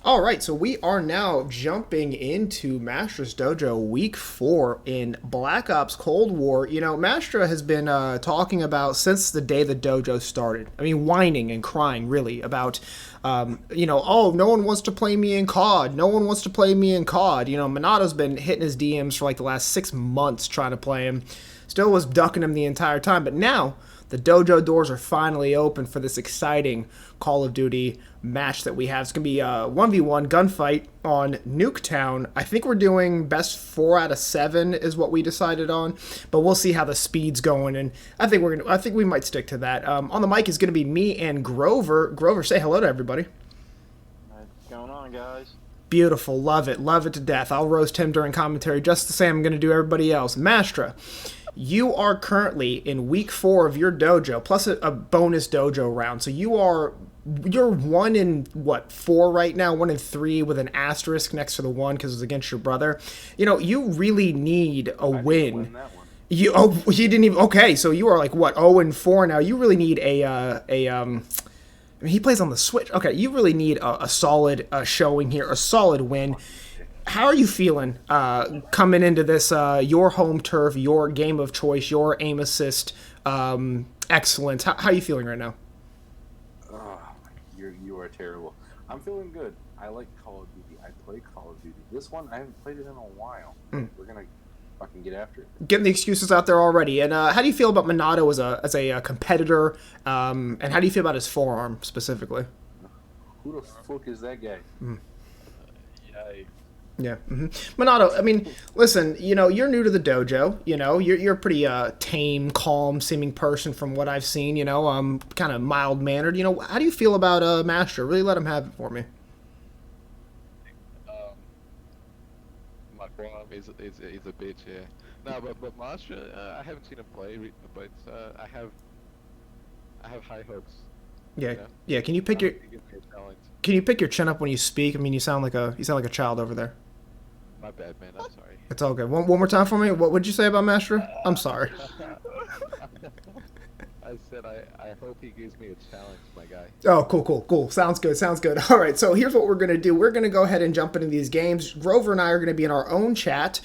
All right, so we are now jumping into Mastra's Dojo Week 4 in Black Ops Cold War. You know, Mastra has been talking about since the day the dojo started. I mean, whining and crying, really, about, oh, no one wants to play me in COD. No one wants to play me in COD. You know, Minato's been hitting his DMs for like the last 6 months trying to play him. Still was ducking him the entire time, but now the dojo doors are finally open for this exciting Call of Duty match that we have. It's going to be a 1v1 gunfight on Nuketown. I think we're doing best 4 out of 7 is what we decided on, but we'll see how the speed's going, and I think we might stick to that. On the mic is going to be me and Grover. Grover, say hello to everybody. What's going on, guys? Beautiful. Love it to death. I'll roast him during commentary just the same I'm going to do everybody else. Mastra, you are currently in week 4 of your dojo, plus a bonus dojo round. So you're 1 in, 4 right now? 1 in 3 with an asterisk next to the 1 because it's against your brother. You know, you really need a win. You didn't even, okay, so you are like, 0 and 4 now. You really need I mean, he plays on the Switch. Okay, you really need a solid showing here, a solid win. How are you feeling coming into this, your home turf, your game of choice, your aim assist excellence? How are you feeling right now? You are terrible. I'm feeling good. I like Call of Duty. I play Call of Duty. This one, I haven't played it in a while. We're going to fucking get after it. Getting the excuses out there already. And how do you feel about Minato as a competitor? And how do you feel about his forearm specifically? Who the fuck is that guy? Yeah. Minato, I mean, listen, you know, you're new to the dojo, you know, you're a pretty tame, calm seeming person from what I've seen, you know, kind of mild mannered. You know, how do you feel about Mastra? Really let him have it for me. My forearm is a bitch, yeah. No, but Mastra, I haven't seen him play, but I have high hopes. Yeah, you know? Yeah. Can you pick your chin up when you speak? I mean, you sound like a child over there. My bad, man. I'm sorry. It's all good. One more time for me. What would you say about Mastra? I'm sorry. I said I hope he gives me a challenge, my guy. Oh, cool. Sounds good. All right, so here's what we're going to do. We're going to go ahead and jump into these games. Grover and I are going to be in our own chat,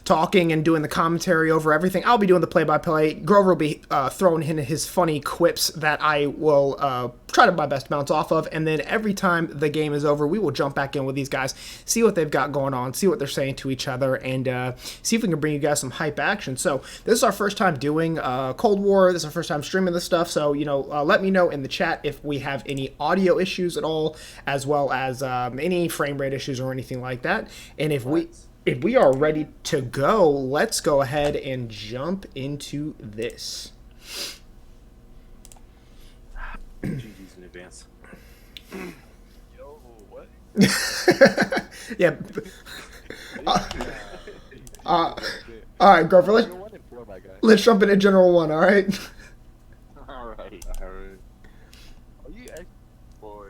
talking and doing the commentary over everything. I'll be doing the play-by-play. Grover will be throwing in his funny quips that I will try to my best to bounce off of, and then every time the game is over, we will jump back in with these guys, see what they've got going on, see what they're saying to each other, and see if we can bring you guys some hype action. So this is our first time doing Cold War. This is our first time streaming this stuff, so, you know, let me know in the chat if we have any audio issues at all, as well as any frame rate issues or anything like that. And if we are ready to go, let's go ahead and jump into this. GG's in advance. Yo, what? Yeah. All right, Grover, let's jump into General 1, all right? All right. Are you boy?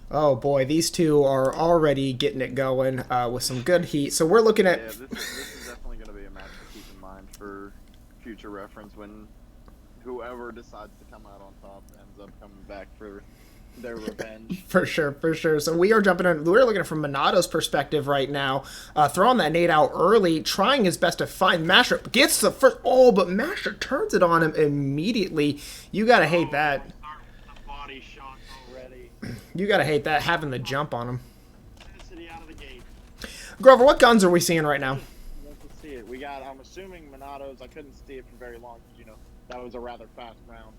Oh boy, these two are already getting it going with some good heat. So we're looking at... Yeah, this is definitely going to be a match to keep in mind for future reference when whoever decides to come out on top ends up coming back for their revenge. For sure. So we are jumping in. We're looking at from Minato's perspective right now. Throwing that nade out early, trying his best to find Mastra. Gets the first... Oh, but Mastra turns it on him immediately. You got to hate that. Body shot already. You got to hate that, having the jump on him. Out of the gate. Grover, what guns are we seeing right now? Let's see it. We got, I'm assuming Minato's. I couldn't see it for very long because, you know, that was a rather fast round.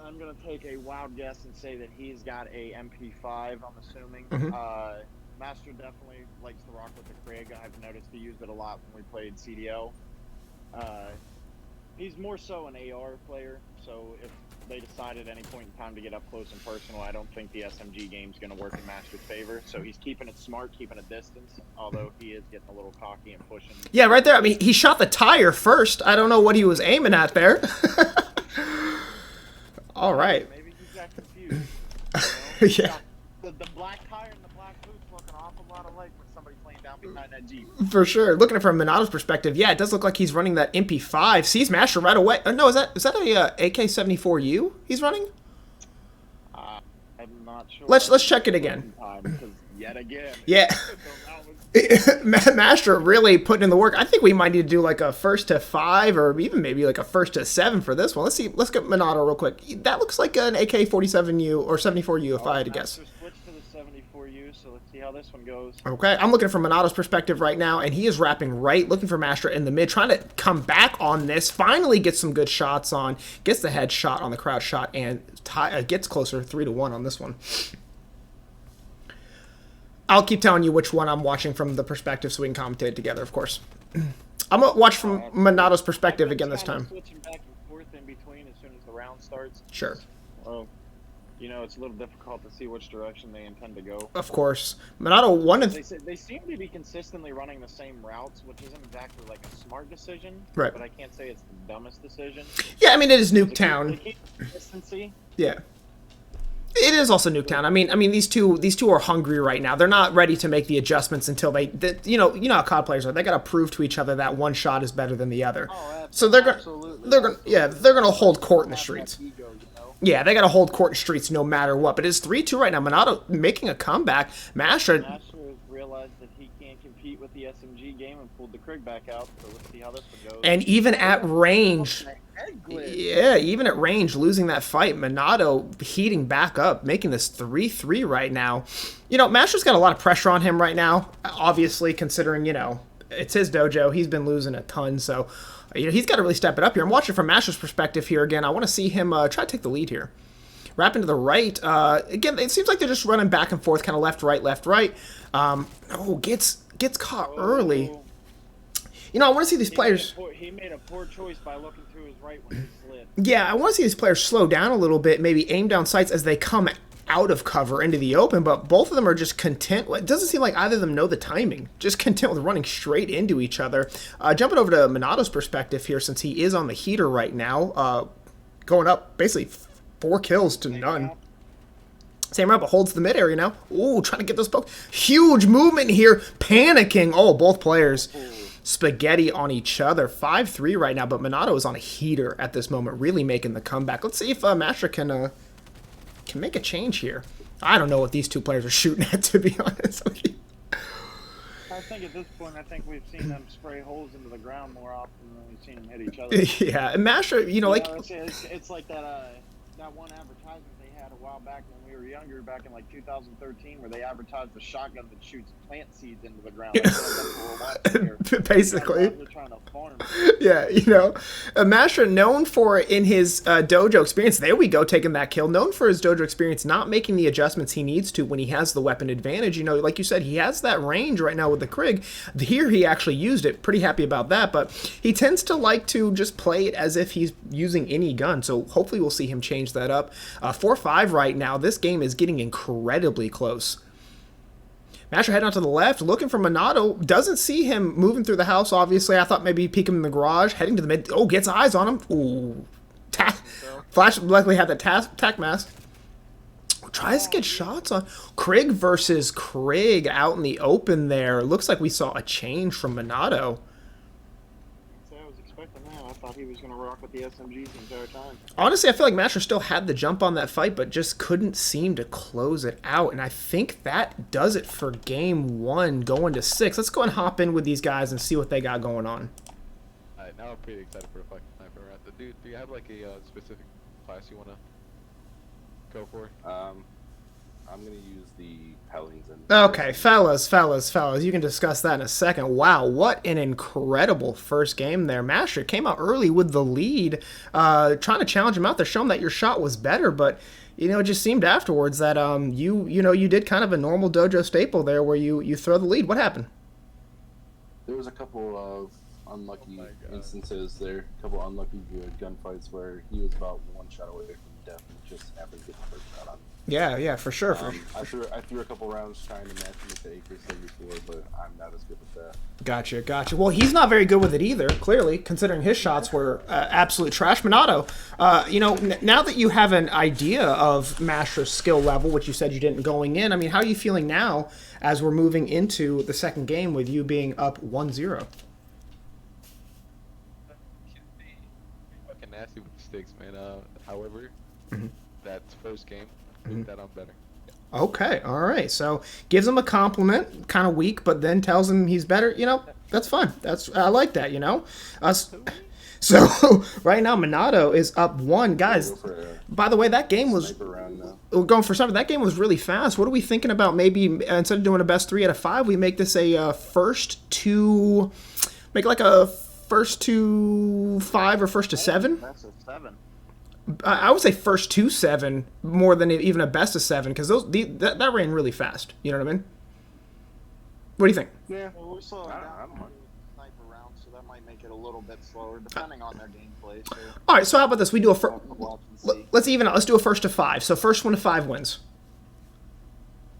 I'm going to take a wild guess and say that he's got a MP5, I'm assuming. Mastra definitely likes to rock with the Krig. I've noticed he used it a lot when we played CDL. He's more so an AR player, so if they decide at any point in time to get up close and personal, I don't think the SMG game's going to work in Mastra's favor. So he's keeping it smart, keeping a distance, although he is getting a little cocky and pushing. Yeah, right there. I mean, he shot the tire first. I don't know what he was aiming at there. All right. Maybe he got confused. You know? Yeah. The black tire and the black boots look an awful lot alike when somebody's laying down behind that Jeep. For sure. Looking at it from Minato's perspective, yeah, it does look like he's running that MP5. Sees Mastra right away. No, is that a AK-74U he's running? I'm not sure. Let's check it again. Because yet again. Yeah. Mastra really putting in the work. I think we might need to do like a first to 5 or even maybe like a first to 7 for this one. Let's see. Let's get Minato real quick. That looks like an AK-47U or 74U if I had to guess. Switched to the 74U, so let's see how this one goes. Okay, I'm looking from Minato's perspective right now, and he is wrapping right, looking for Mastra in the mid, trying to come back on this, finally gets some good shots on, gets the head shot on the crowd shot, and gets closer 3-1 on this one. I'll keep telling you which one I'm watching from the perspective so we can commentate it together, of course. I'm going to watch from Minato's perspective again this time. Switching back and forth in between as soon as the round starts. Sure. Well, you know, it's a little difficult to see which direction they intend to go. Of course. Minato won. They seem to be consistently running the same routes, which isn't exactly like a smart decision. Right. But I can't say it's the dumbest decision. Yeah, I mean, it is Nuketown. They keep consistency. Yeah. It is also Nuketown. I mean, these two are hungry right now. They're not ready to make the adjustments until you know how COD players are. They got to prove to each other that one shot is better than the other. Oh, so they're gonna hold court in the streets. Ego, you know? Yeah, they got to hold court in the streets no matter what. But it's 3-2 right now. Minato making a comeback. Mastra has realized that he can't compete with the SMG game and pulled the Krig back out. So let's see how this one goes. And even at range. Yeah, even at range, losing that fight, Minato heating back up, making this 3-3 right now. You know, Mastra's got a lot of pressure on him right now, obviously, considering, you know, it's his dojo. He's been losing a ton, so, you know, he's got to really step it up here. I'm watching from Mastra's perspective here again. I want to see him try to take the lead here. Wrapping to the right. Again, it seems like they're just running back and forth, kind of left, right. Gets caught early. You know, I want to see these players. He made a poor choice by looking to his right when he slid. Yeah, I want to see these players slow down a little bit, maybe aim down sights as they come out of cover into the open, but both of them are just content. It doesn't seem like either of them know the timing. Just content with running straight into each other. Jumping over to Minato's perspective here, since he is on the heater right now, going up basically 4 kills to none. Same round, but holds the mid area now. Ooh, trying to get those pokes. Huge movement here, panicking. Oh, both players. Spaghetti on each other. 5-3 right now, but Minato is on a heater at this moment, really making the comeback. Let's see if Mastra can make a change here. I don't know what these two players are shooting at, to be honest with you. I think at this point, we've seen them spray holes into the ground more often than we've seen them hit each other. Yeah, and Mastra, you know, like... It's like that one advertisement they had a while back when we were younger, back in like 2013, where they advertised the shotgun that shoots plant seeds into the ground. Basically. They're trying to farm. Yeah, you know, Mastra, known for in his dojo experience, there we go, taking that kill, known for his dojo experience, not making the adjustments he needs to when he has the weapon advantage. You know, like you said, he has that range right now with the Krig. Here he actually used it, pretty happy about that, but he tends to like to just play it as if he's using any gun, so hopefully we'll see him change that up. 4-5 right now. This game is getting incredibly close. Mastra heading out to the left, looking for Minato. Doesn't see him moving through the house, obviously. I thought maybe he'd peek him in the garage. Heading to the mid. Oh, gets eyes on him. Ooh. Flash likely had the tac mask. Tries to get shots on. Krig versus Krig out in the open there. Looks like we saw a change from Minato. I was expecting that. I thought he was going to rock with the SMGs the entire time. Honestly, I feel like Mastra still had the jump on that fight, but just couldn't seem to close it out. And I think that does it for game 1, going to 6. Let's go and hop in with these guys and see what they got going on. Alright, now I'm pretty excited for a fucking sniper round. Do you have like a specific class you want to go for? I'm gonna use the Paladins. Okay, fellas, you can discuss that in a second. Wow, what an incredible first game there. Mastra came out early with the lead, trying to challenge him out there, show him that your shot was better, but you know, it just seemed afterwards that you did kind of a normal dojo staple there where you throw the lead. What happened? There was a couple of unlucky instances there, a couple unlucky gunfights where he was about one shot away from death and just happened to get the first shot on. Yeah, for sure. I threw a couple rounds trying to match him with the AK-74, but I'm not as good with that. Gotcha. Well, he's not very good with it either, clearly, considering his shots were absolute trash. Minato, now that you have an idea of Mastra's skill level, which you said you didn't going in, I mean, how are you feeling now as we're moving into the second game with you being up 1-0? Fucking nasty with the sticks, man. However, that first game, Put that on better. Okay, all right. So gives him a compliment, kind of weak, but then tells him he's better. You know, that's fun. I like that. You know, so right now Minato is up 1, guys. Go for a By the way, that game was sniper round now. we're going for something. That game was really fast. What are we thinking about? Maybe instead of doing a best 3 out of 5, we make this a first to make like a first to 5 or first to 7. That's a 7. I would say first to 7 more than even a best of 7 because that ran really fast. You know what I mean? What do you think? Yeah. Well, we saw I down don't mind. sniper round, so that might make it a little bit slower, depending on their gameplay. So All right. So how about this? We do a we'll have to watch and see. let's even out. Let's do a first to 5. So first one to 5 wins.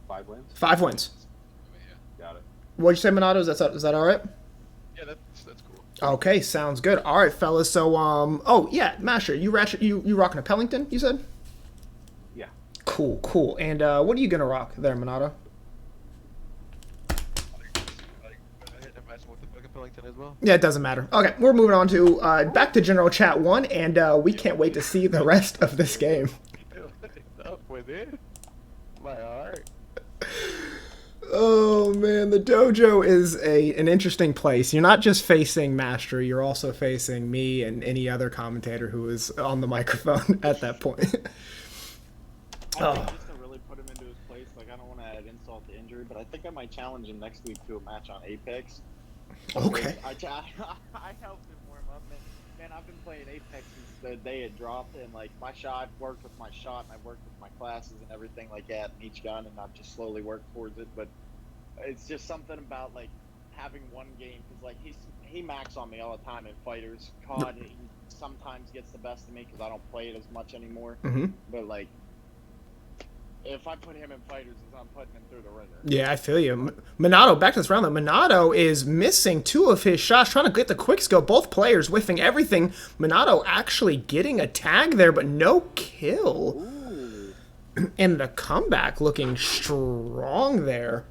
5 wins. 5 wins. Got it. What'd you say, Minato? Is that all right? Yeah, that's cool. Okay, sounds good. All right, fellas. So oh yeah, Masher, you rocking a Pellington? You said. Yeah. Cool. And what are you gonna rock there, Minato? With the fucking Pellington as well. Yeah, it doesn't matter. Okay, we're moving on to back to General Chat 1, and we can't wait to see the rest of this game. Up with it. My heart. Oh man, the dojo is an interesting place. You're not just facing Mastra, you're also facing me and any other commentator who is on the microphone at that point. I think just to really put him into his place, like I don't want to add insult to injury, but I think I might challenge him next week to a match on Apex. Okay. I helped him warm up, man. I've been playing Apex since the day it dropped, and like I've worked with my shot, and I've worked with my classes and everything like that in each gun, and I've just slowly worked towards it. But it's just something about like having one game, because like he max on me all the time in fighters. COD, he sometimes gets the best of me because I don't play it as much anymore. Mm-hmm. But like, if I put him in fighters, I'm putting him through the ringer. Yeah, I feel you. Minato, back to this round though. Minato is missing 2 of his shots, trying to get the quick skill. Both players whiffing everything. Minato actually getting a tag there, but no kill. Ooh. And the comeback looking strong there.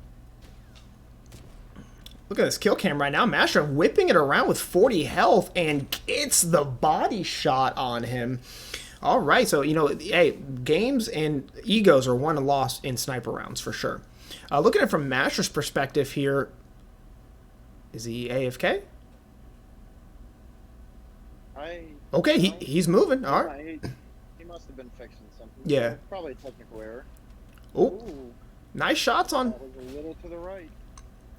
Look at this kill cam right now. Mastra whipping it around with 40 health and gets the body shot on him. All right, so, you know, hey, games and egos are won and lost in sniper rounds for sure. Looking at it from Mastra's perspective here, is he AFK? Okay, he's moving. All right. He must have been fixing something. Yeah. Probably a technical error. Oh, Ooh, nice shots on. that was a little to the right.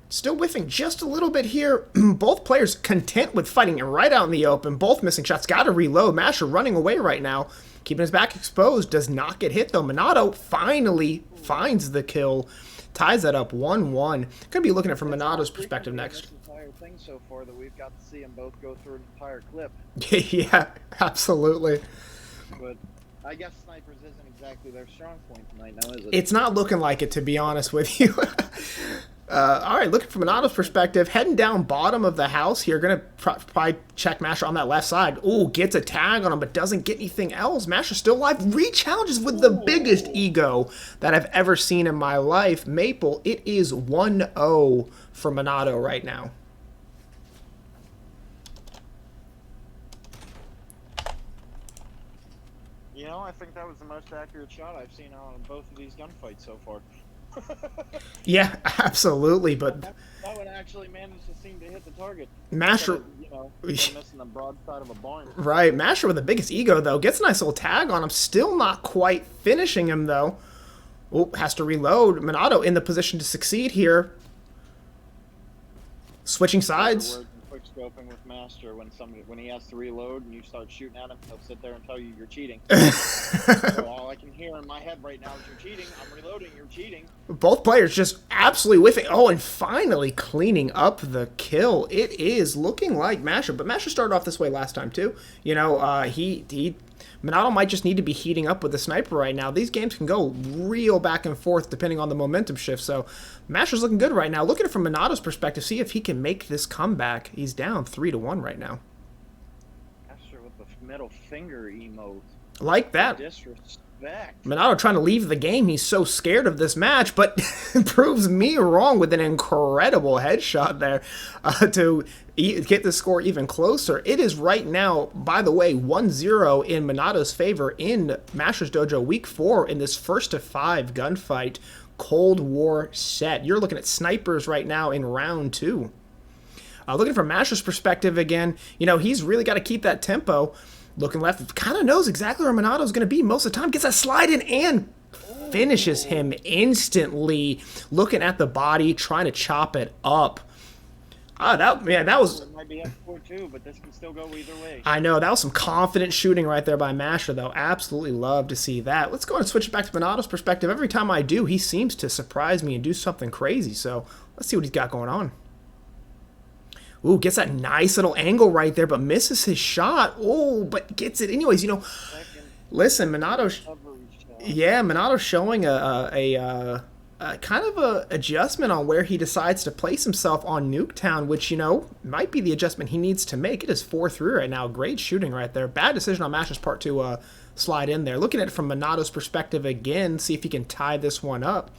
Still whiffing just a little bit here. Both players content with fighting it right out in the open. Both missing shots. Got to reload. Mastra running away right now. Keeping his back exposed. Does not get hit, though. Minato finally finds the kill. Ties that up 1-1. Gonna be looking at it from Minato's perspective next. This entire thing so far that we've got to see them both go through an entire clip. Yeah, absolutely. But I guess snipers isn't exactly their strong point tonight, now is it? It's not looking like it, to be honest with you. All right, looking from Minato's perspective, heading down bottom of the house here. Going to probably check Mastra on that left side. Ooh, gets a tag on him, but doesn't get anything else. Mastra still alive. Re-challenges with the biggest ego that I've ever seen in my life. Maple, it is 1-0 for Minato right now. You know, I think that was the most accurate shot I've seen on both of these gunfights so far. Yeah, absolutely, but That one actually managed to seem to hit the target. Mastra... You know, missing the broadside of a barn. Right, Mastra with the biggest ego, though. Gets a nice little tag on him. Still not quite finishing him, though. Oh, has to reload. Minato in the position to succeed here. Switching sides. Quick scoping with Mastra when he has to reload and you start shooting at him, he'll sit there and tell you you're cheating. So all I can hear in my head right now is you're cheating. I'm reloading. You're cheating. Both players just absolutely whiffing. Oh, and finally cleaning up the kill. It is looking like Mastra, but Mastra started off this way last time too. You know, Minato might just need to be heating up with the sniper right now. These games can go real back and forth depending on the momentum shift. So Mastra's looking good right now. Looking at it from Minato's perspective, see if he can make this comeback. He's down 3-1 right now. Mastra with the middle finger emote. Like that. expect? Minato trying to leave the game. He's so scared of this match, but proves me wrong with an incredible headshot there to get the score even closer. It is right now, by the way, 1-0 in Minato's favor in Masters Dojo Week 4 in this 1-5 gunfight Cold War set. You're looking at snipers right now in round 2. Looking from Masters' perspective again, you know, he's really got to keep that tempo. Looking left, kind of knows exactly where Minato's going to be most of the time. Gets that slide in and finishes him instantly. Looking at the body, trying to chop it up. That was... It might be F4 but this can still go either way. I know, that was some confident shooting right there by Mastra, though. Absolutely love to see that. Let's go and switch it back to Minato's perspective. Every time I do, he seems to surprise me and do something crazy. So let's see what he's got going on. Ooh, gets that nice little angle right there, but misses his shot. Oh, but gets it anyways. You know, listen, Minato. Yeah, Minato's showing a kind of a adjustment on where he decides to place himself on Nuketown, which, you know, might be the adjustment he needs to make. It is 4-3 right now. Great shooting right there. Bad decision on Master's part to slide in there. Looking at it from Minato's perspective again, see if he can tie this one up.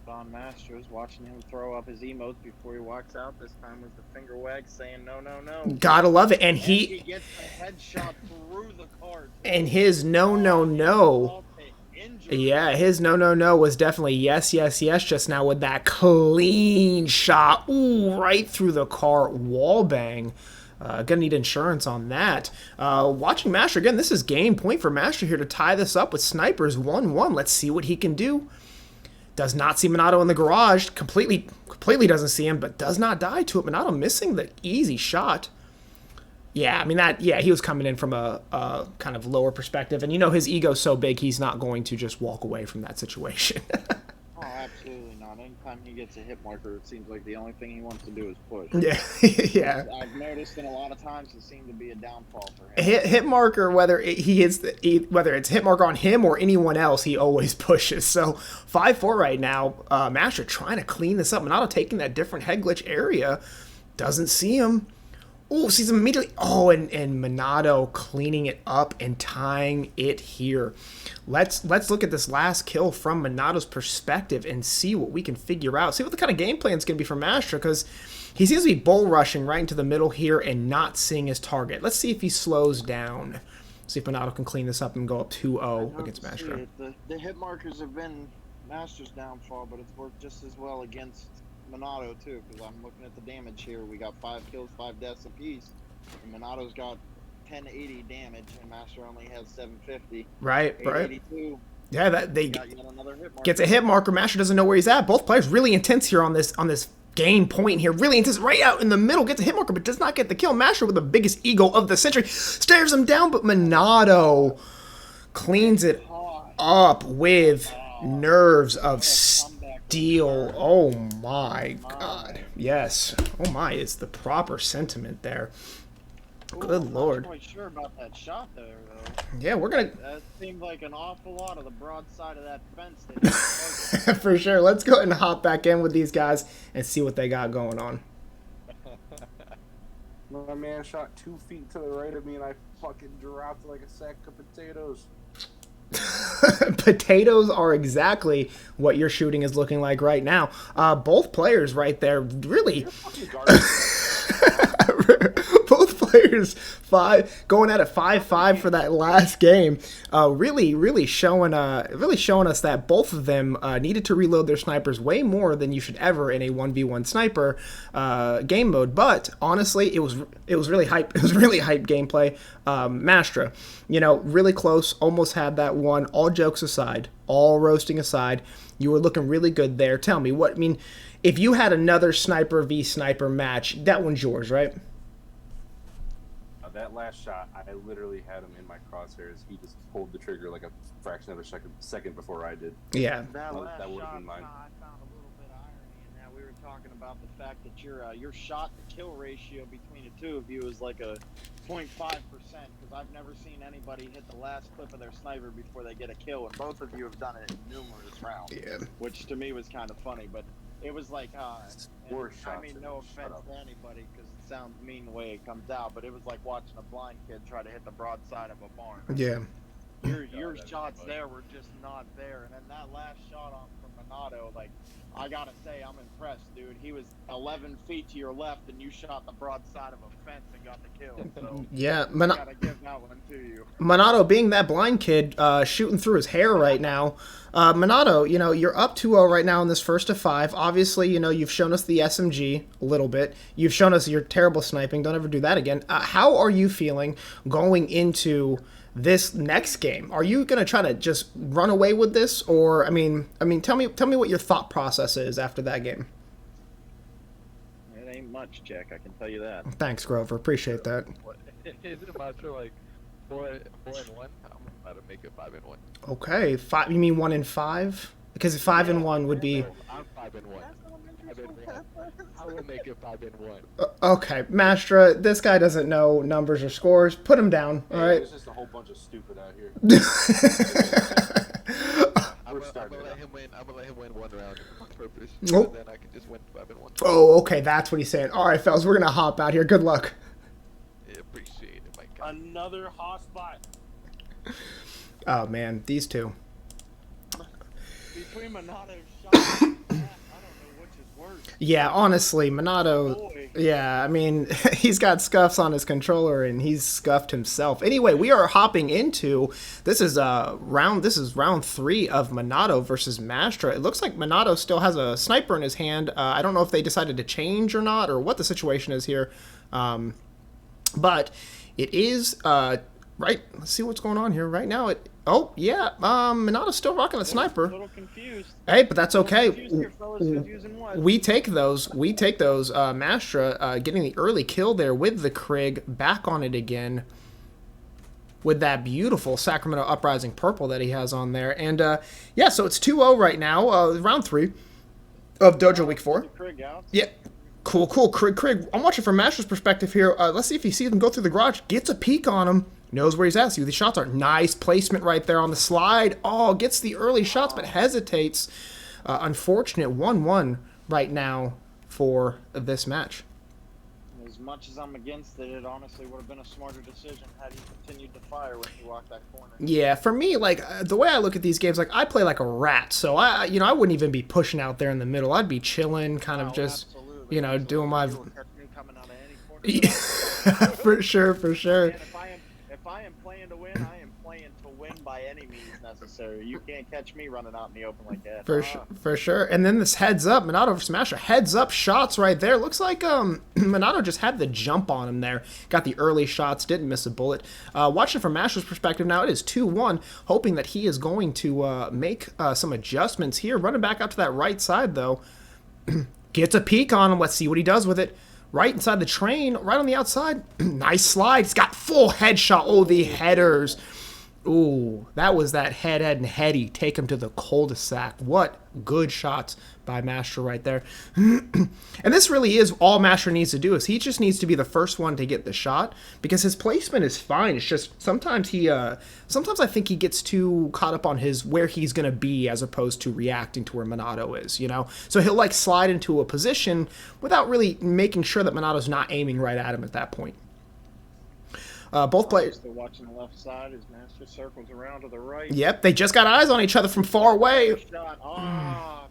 Don Masters watching him throw up his emotes before he walks out. This time with the finger wag saying no, no, no. Gotta love it. And he gets a headshot through the card. And his no, no, no. Yeah, his no, no, no was definitely yes, yes, yes just now with that clean shot. Ooh, right through the car. Wall bang. Gonna need insurance on that. Watching Mastra again, this is game point for Mastra here to tie this up with snipers 1-1. Let's see what he can do. Does not see Minato in the garage. Completely doesn't see him, but does not die to it. Minato missing the easy shot. Yeah, I mean, he was coming in from a kind of lower perspective. And, you know, his ego's so big, he's not going to just walk away from that situation. Oh, absolutely not. Anytime he gets a hit marker, it seems like the only thing he wants to do is push. Yeah, yeah. I've noticed in a lot of times it seemed to be a downfall for him. Hit marker, whether it's hit marker on him or anyone else, he always pushes. So 5-4 right now. Mastra trying to clean this up. Minato taking that different head glitch area. Doesn't see him. Oh, sees him immediately. Oh, and Minato cleaning it up and tying it here. Let's look at this last kill from Minato's perspective and see what we can figure out. See what the kind of game plan is going to be for Mastra, because he seems to be bull rushing right into the middle here and not seeing his target. Let's see if he slows down. See if Minato can clean this up and go up 2-0 against Mastra. The hit markers have been Mastra's downfall, but it's worked just as well against Minato too, because I'm looking at the damage here. We got 5 kills, 5 deaths apiece, and Minato's got 1080 damage, and Mastra only has 750. Right. Yeah, gets a hit marker. Mastra doesn't know where he's at. Both players really intense here on this game point here. Really intense right out in the middle. Gets a hit marker, but does not get the kill. Mastra with the biggest ego of the century stares him down, but Minato cleans it up with nerves of steel. Oh my god. Yes. Oh my is the proper sentiment there. Good lord. I'm not quite sure about that shot there, though. Yeah, we're gonna... That seemed like an awful lot of the broad side of that fence. For sure. Let's go ahead and hop back in with these guys and see what they got going on. My man shot 2 feet to the right of me and I fucking dropped like a sack of potatoes. Potatoes are exactly what your shooting is looking like right now. Both players right there really... Both players going at it 5-5 for that last game. Really showing us that both of them needed to reload their snipers way more than you should ever in a 1v1 sniper game mode. But honestly, it was really hype. It was really hype gameplay. Mastra, you know, really close. Almost had that one. All jokes aside, all roasting aside, you were looking really good there. Tell me what I mean. If you had another sniper v sniper match, that one's yours, right? That last shot, I literally had him in my crosshairs. He just pulled the trigger like a fraction of a second before I did. Yeah. That last that would have shot, been mine. I found a little bit of irony in that. We were talking about the fact that your shot to kill ratio between the two of you is like a 0.5%, because I've never seen anybody hit the last clip of their sniper before they get a kill, and both of you have done it in numerous rounds. Yeah. Which to me was kind of funny, but it was like, I mean, no offense to anybody, because it sounds mean the way it comes out, but it was like watching a blind kid try to hit the broadside of a barn. Yeah. Your shots there were just not there. And then that last shot on from Minato, like, I gotta say, I'm impressed, dude. He was 11 feet to your left, and you shot the broadside of a fence and got the kill. So Yeah, I gotta give that one to you. Minato being that blind kid, shooting through his hair right now. Minato, you know, you're up 2-0 right now in this first of 5. Obviously, you know, you've shown us the SMG a little bit. You've shown us your terrible sniping. Don't ever do that again. How are you feeling going into this next game? Are you gonna try to just run away with this, or I mean, tell me what your thought process is after that game. It ain't much, Czech, I can tell you that. Thanks, Grover. Appreciate that. Is it Mastra like 4-1? I'm about to make it 5-1. Okay, 5. You mean 1 in 5? Because 5 and 1 would be. I'm 5-1. I will make it 5-1. Okay, Mastra, this guy doesn't know numbers or scores. Put him down, all right? There's just a whole bunch of stupid out here. I'm gonna let him win. I'm gonna let him win one round on purpose. Oh. And then I can just win 5-1. Oh, okay, that's what he's saying. All right, fellas, we're gonna hop out here. Good luck. Yeah, appreciate it, my guy. Another hot spot. Oh man, these two. Between Minato's shots and that, I don't know which is worse. Yeah, honestly, Minato. Boy. Yeah, I mean, he's got scuffs on his controller and he's scuffed himself. Anyway, we are hopping into this is round 3 of Minato versus Mastra. It looks like Minato still has a sniper in his hand. I don't know if they decided to change or not, or what the situation is here. But it is right. Let's see what's going on here right now. Oh yeah, Minato's still rocking the sniper. A little confused. Hey, but that's okay. Confused here, fellas, confusing what? We take those. Mastra getting the early kill there with the Krieg, back on it again with that beautiful Sacramento Uprising purple that he has on there. And yeah, so it's 2-0 right now, round 3 of Dojo Week 4. Krieg out. Yeah. Cool. Krieg, I'm watching from Mastra's perspective here. Let's see if he sees him go through the garage, gets a peek on him, knows where he's at, see where the shots are. Nice placement right there on the slide. Oh, gets the early shots, but hesitates. Unfortunate 1-1 right now for this match. As much as I'm against it, it honestly would have been a smarter decision had he continued to fire when he walked that corner. Yeah, for me, like, the way I look at these games, like, I play like a rat, so I wouldn't even be pushing out there in the middle. I'd be chilling, kind of just, absolutely, doing my... You will catch me coming out of any corner. for sure. And if I am playing to win, I am playing to win by any means necessary. You can't catch me running out in the open like that. For sure. And then this heads up, Minato versus Mastra. Heads up shots right there. Looks like Minato just had the jump on him there. Got the early shots, didn't miss a bullet. Watching from Mastra's perspective now, it is 2-1, hoping that he is going to make some adjustments here. Running back out to that right side, though. Gets a peek on him. Let's see what he does with it. Right inside the train, right on the outside. Nice slide. He's got full headshot. Oh, the headers. Ooh, that was that head and heady. Take him to the cul-de-sac. What good shots by Mastra right there. And this really is all Mastra needs to do, is he just needs to be the first one to get the shot, because his placement is fine. It's just sometimes sometimes I think he gets too caught up on where he's going to be as opposed to reacting to where Minato is, So he'll like slide into a position without really making sure that Minato's not aiming right at him at that point. Both players. Still watching the left side as Mastra circles around to the right. Yep, they just got eyes on each other from far away. Shot. Minato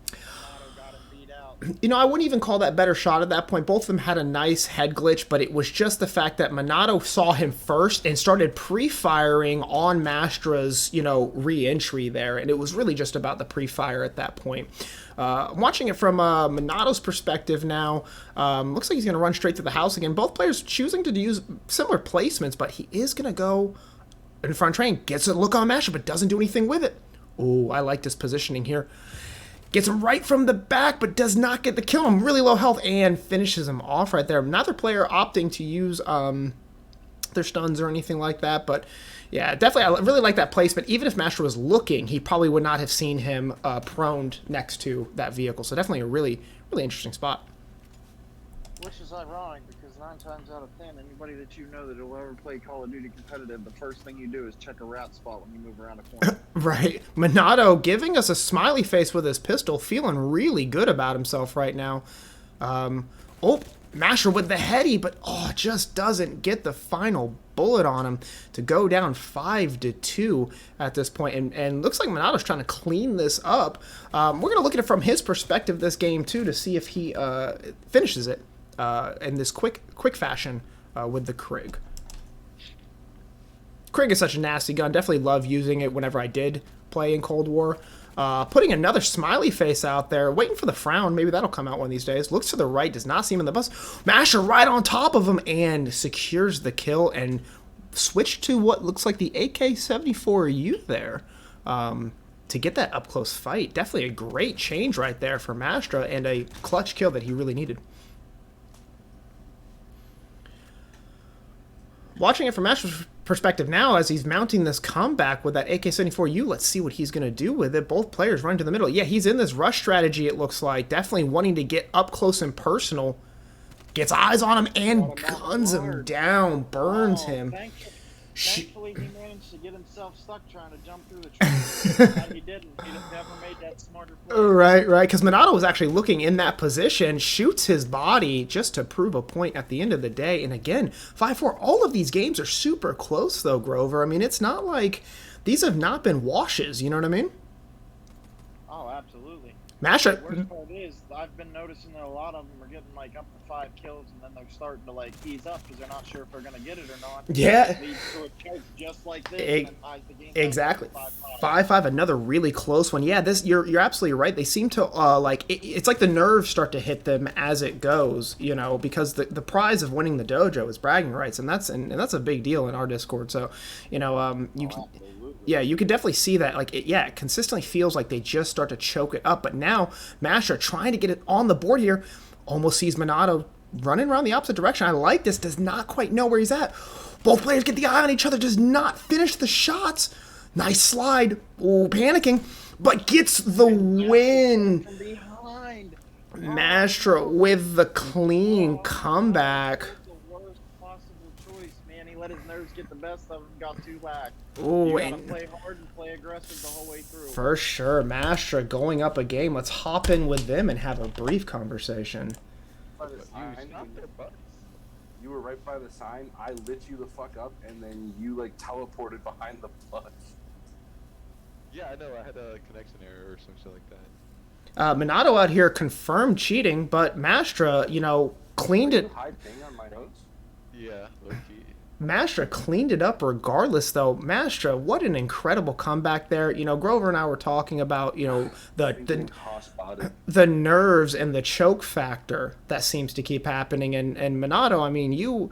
got him beat out. I wouldn't even call that better shot at that point. Both of them had a nice head glitch, but it was just the fact that Minato saw him first and started pre-firing on Mastra's, re-entry there, and it was really just about the pre-fire at that point. Watching it from Minato's perspective now, looks like he's going to run straight to the house again. Both players choosing to use similar placements, but he is going to go in front train, gets a look on Mastra, but doesn't do anything with it. Ooh, I like this positioning here. Gets him right from the back, but does not get the kill. I'm really low health and finishes him off right there. Neither player opting to use their stuns or anything like that, but yeah, definitely, I really like that placement. Even if Mastra was looking, he probably would not have seen him proned next to that vehicle. So definitely a really, really interesting spot. Which is ironic, because 9 times out of 10, anybody that you know that will ever play Call of Duty competitive, the first thing you do is check a rat spot when you move around a corner. Right. Minato giving us a smiley face with his pistol, feeling really good about himself right now. Oh, Mastra with the heady, but just doesn't get the final bullet on him to go down 5-2 at this point. And looks like Minato's trying to clean this up. We're going to look at it from his perspective this game, too, to see if he finishes it in this quick fashion with the Krig. Krig is such a nasty gun. Definitely love using it whenever I did play in Cold War. Putting another smiley face out there, waiting for the frown. Maybe that'll come out one of these days. Looks to the right, does not see him in the bus. Mastra right on top of him and secures the kill and switch to what looks like the AK-74U there to get that up-close fight. Definitely a great change right there for Mastra and a clutch kill that he really needed. Watching it from Mastra's perspective now as he's mounting this comeback with that AK-74U, let's see what he's going to do with it. Both players run to the middle. Yeah, he's in this rush strategy, it looks like. Definitely wanting to get up close and personal. Gets eyes on him and guns him down. Burns him. Thankfully, he managed to get himself stuck trying to jump through the trees. And he didn't. He never made that smarter play. Right. Because Minato was actually looking in that position, shoots his body just to prove a point at the end of the day. And again, 5-4. All of these games are super close, though, Grover. I mean, it's not like these have not been washes. You know what I mean? Oh, absolutely. Mastra. The worst part is, I've been noticing that a lot of them are getting like up to 5 kills, and then they're starting to like ease up because they're not sure if they're gonna get it or not. Yeah. It leads to a choke just like this, and then ties the game Exactly. 5-5. 5-5, another really close one. Yeah, this you're absolutely right. They seem to it's like the nerves start to hit them as it goes, you know, because the prize of winning the dojo is bragging rights, and that's a big deal in our Discord. So, you know, you can definitely see that. Like, it consistently feels like they just start to choke it up. But now Mastra trying to get it on the board here, almost sees Minato running around the opposite direction. I like this. Does not quite know where he's at. Both players get the eye on each other. Does not finish the shots. Nice slide. Ooh, panicking, but gets the win. From behind. Mastra with the clean comeback. The worst possible choice, man. He let his nerves get the best of him. Got too lax. Ooh, You gotta and play hard and play aggressive the whole way through. for sure, Mastra going up a game. Let's hop in with them and have a brief conversation. You were right by the sign. I lit you the fuck up, and then you like teleported behind the plus. Yeah, I know. I had a connection error or some shit like that. Minato out here confirmed cheating, but Mastra, you know, cleaned it. High ping on my notes. Yeah, low key. Mastra cleaned it up regardless, though. Mastra, what an incredible comeback there. You know, Grover and I were talking about, you know, the nerves and the choke factor that seems to keep happening. And Minato, I mean, you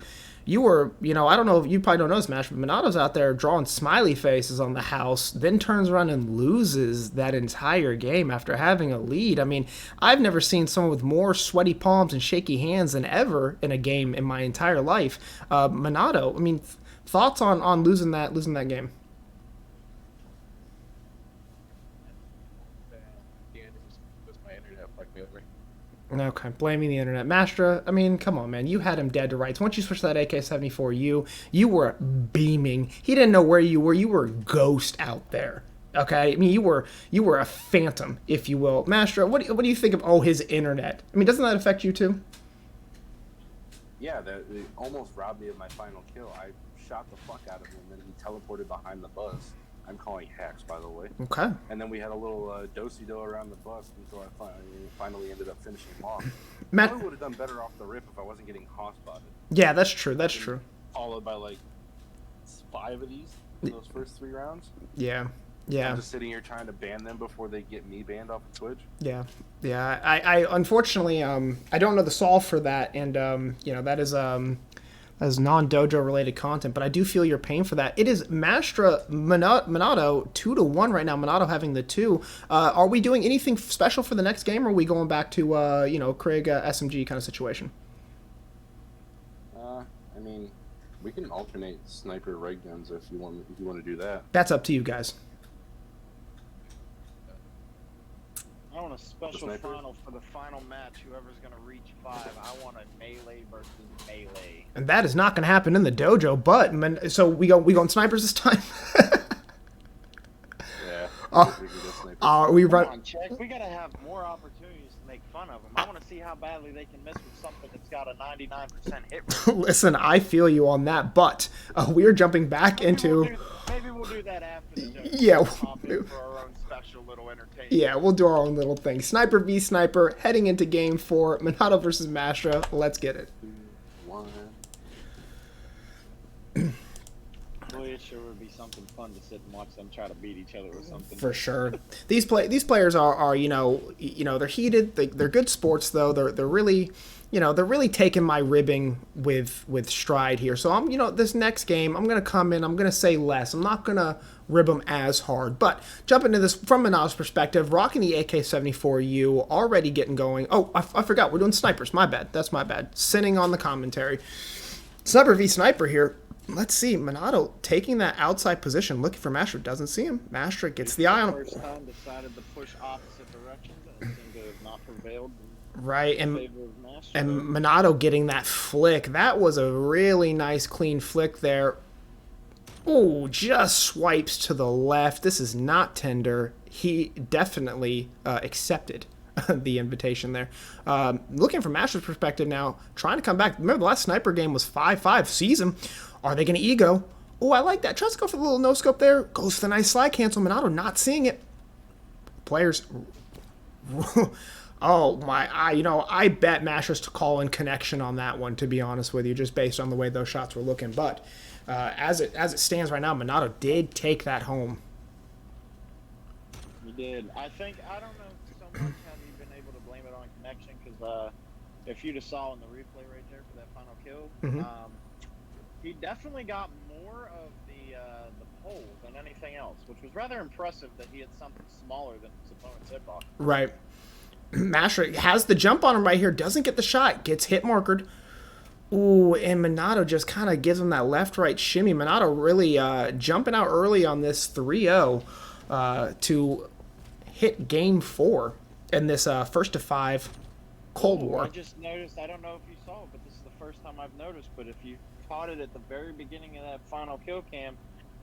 were, you know, I don't know if you probably don't know this, Mastra, but Minato's out there drawing smiley faces on the house, then turns around and loses that entire game after having a lead. I mean, I've never seen someone with more sweaty palms and shaky hands than ever in a game in my entire life. Minato, I mean, thoughts on losing that game? My internet fucked me over. Okay, blaming the internet. Mastra, I mean, come on, man. You had him dead to rights. Once you switched to that AK-74U, you were beaming. He didn't know where you were. You were a ghost out there. Okay? I mean, you were a phantom, if you will. Mastra, what do you think of, his internet? I mean, doesn't that affect you too? Yeah, it almost robbed me of my final kill. I shot the fuck out of him, and he teleported behind the bus. I'm calling hacks, by the way. Okay. And then we had a little do-si-do around the bus until I finally ended up finishing him off. Matt, I would have done better off the rip if I wasn't getting hot-spotted. Yeah, that's true. That's true. Followed by like 5 of these in those first 3 rounds. Yeah. I'm just sitting here trying to ban them before they get me banned off of Twitch. Yeah. I unfortunately I don't know the solve for that, and you know, that is non-dojo related content, but I do feel your pain for that. It is Mastra Minato 2-1 right now. Minato having the 2. Are we doing anything special for the next game, or are we going back to you know, Krig SMG kind of situation? I mean, we can alternate sniper ray guns if you want to do that. That's up to you guys. I want a special final for the final match. Whoever's going to reach 5, I want a melee versus melee. And that is not going to happen in the dojo. But so we going snipers this time. Yeah. Oh, we Come run. on, Czech. We gotta have more opportunities to make fun of them. I want to see how badly they can miss with something that's got a 99% hit rate. Listen, I feel you on that, but we are jumping back into. Maybe we'll do that after the show. Yeah. We'll pop in for our own special little entertainment. Yeah, we'll do our own little thing. Sniper v Sniper, heading into game 4. Minato versus Mastra. Let's get it. 1. Boy, it sure would be something fun to sit and watch them try to beat each other or something. For sure. These players are they're heated. They're good sports though. They're really they're really taking my ribbing with stride here. So I'm this next game I'm gonna come in. I'm gonna say less. I'm not gonna rib them as hard. But jump into this from Minato's perspective. Rocking the AK-74U, already getting going. Oh, I forgot we're doing snipers. My bad. That's my bad. Sinning on the commentary. Sniper v Sniper here. Let's see, Minato taking that outside position, looking for Mastra. Doesn't see him. Mastra gets the eye on him. First time decided to push opposite directions, and it seemed to have not prevailed. Right, In favor of Mastra. and Minato getting that flick. That was a really nice, clean flick there. Oh, just swipes to the left. This is not tender. He definitely accepted the invitation there. Looking from Mastra's perspective now, trying to come back. Remember, the last sniper game was 5-5. Sees him. Are they going to ego? Oh, I like that. Tries to go for the little no-scope there. Goes for the nice slide cancel. Minato not seeing it. Players... Oh, my... I bet Mastra's to call in connection on that one, to be honest with you, just based on the way those shots were looking. But as it stands right now, Minato did take that home. He did. I don't know so much have you been able to blame it on connection, because if you'd have saw in the replay right there for that final kill, he definitely got more of the pole than anything else, which was rather impressive that he had something smaller than his opponent's hitbox. Right. Mastra has the jump on him right here, doesn't get the shot, gets hit markered. Ooh, and Minato just kind of gives him that left-right shimmy. Minato really jumping out early on this 3-0 to hit game 4 in this 1-5 Cold War. I just noticed, I don't know if you saw it, but this is the first time I've noticed, but if you caught it at the very beginning of that final kill cam,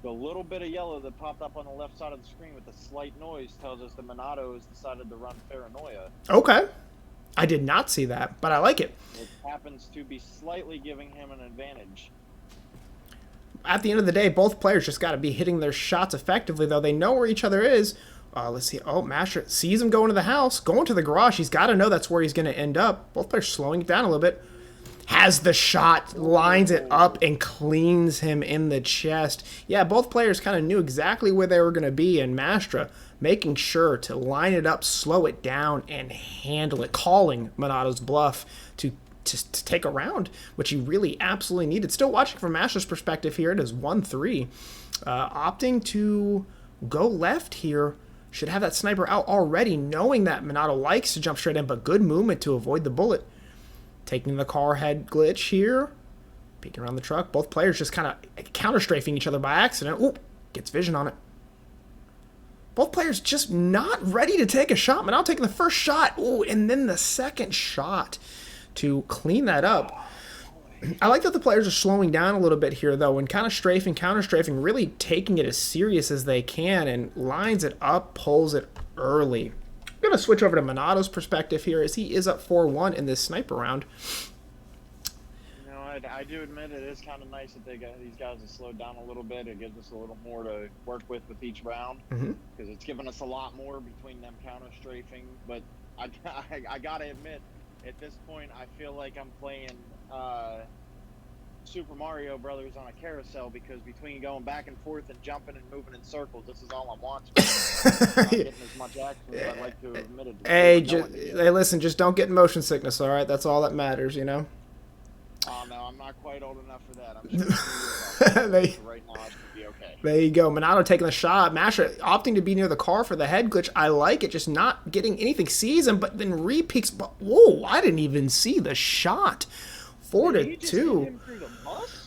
the little bit of yellow that popped up on the left side of the screen with a slight noise tells us that Minato has decided to run Paranoia. Okay. I did not see that, but I like it. It happens to be slightly giving him an advantage. At the end of the day, both players just got to be hitting their shots effectively, though. They know where each other is. Let's see. Oh, Mastra sees him going to the house, going to the garage. He's got to know that's where he's going to end up. Both players slowing it down a little bit. Has the shot, lines it up, and cleans him in the chest. Yeah, both players kind of knew exactly where they were going to be, and Mastra making sure to line it up, slow it down, and handle it, calling Minato's bluff to take a round, which he really absolutely needed. Still watching from Mastra's perspective here, it is 1-3. Opting to go left here. Should have that sniper out already, knowing that Minato likes to jump straight in, but good movement to avoid the bullet. Taking the car head glitch here. Peeking around the truck. Both players just kind of counter-strafing each other by accident. Ooh, gets vision on it. Both players just not ready to take a shot. Minato taking the first shot. Ooh, and then the second shot to clean that up. I like that the players are slowing down a little bit here, though, and kind of strafing, counter-strafing, really taking it as serious as they can, and lines it up, pulls it early. I'm going to switch over to Minato's perspective here, as he is up 4-1 in this sniper round. You know, I do admit it is kind of nice that these guys have slowed down a little bit. It gives us a little more to work with each round, because it's given us a lot more between them counter-strafing. But I got to admit, at this point, I feel like I'm playing Super Mario Brothers on a carousel, because between going back and forth and jumping and moving in circles, this is all I'm watching. I'm not getting as much action as I'd like to have admitted. Hey, listen, just don't get motion sickness, all right? That's all that matters, you know? Oh, no, I'm not quite old enough for that. I'm sure right now I should be okay. There you go. Minato taking the shot. Mastra opting to be near the car for the head glitch. I like it. Just not getting anything. Sees him, but then re-peeks. Whoa, I didn't even see the shot. 4-2.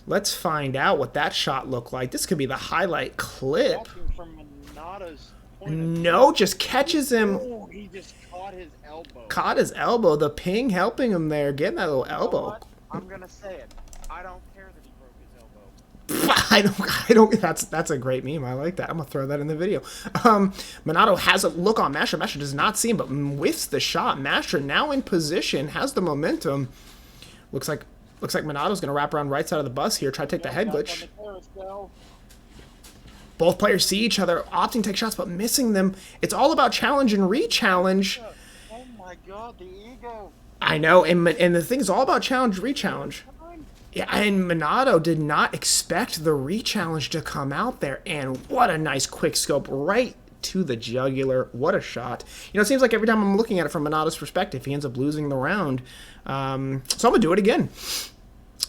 Let's find out what that shot looked like. This could be the highlight clip. From Minato's point no, just catches him. Oh, he just caught his elbow. Caught his elbow. The ping helping him there. Getting that little elbow. I'm going to say it. I don't care that he broke his elbow. I don't. That's a great meme. I like that. I'm gonna throw that in the video. Minato has a look on Mastra. Mastra does not see him, but whiffs the shot. Mastra now in position, has the momentum. Looks like Minato's gonna wrap around right side of the bus here, try to take the head glitch. Both players see each other, opting to take shots, but missing them. It's all about challenge and re-challenge. Oh my god, the ego. I know, and the thing is all about challenge, re-challenge. Yeah, and Minato did not expect the re-challenge to come out there, and what a nice quick scope right to the jugular. What a shot. You know, it seems like every time I'm looking at it from Minato's perspective, he ends up losing the round. So I'm going to do it again.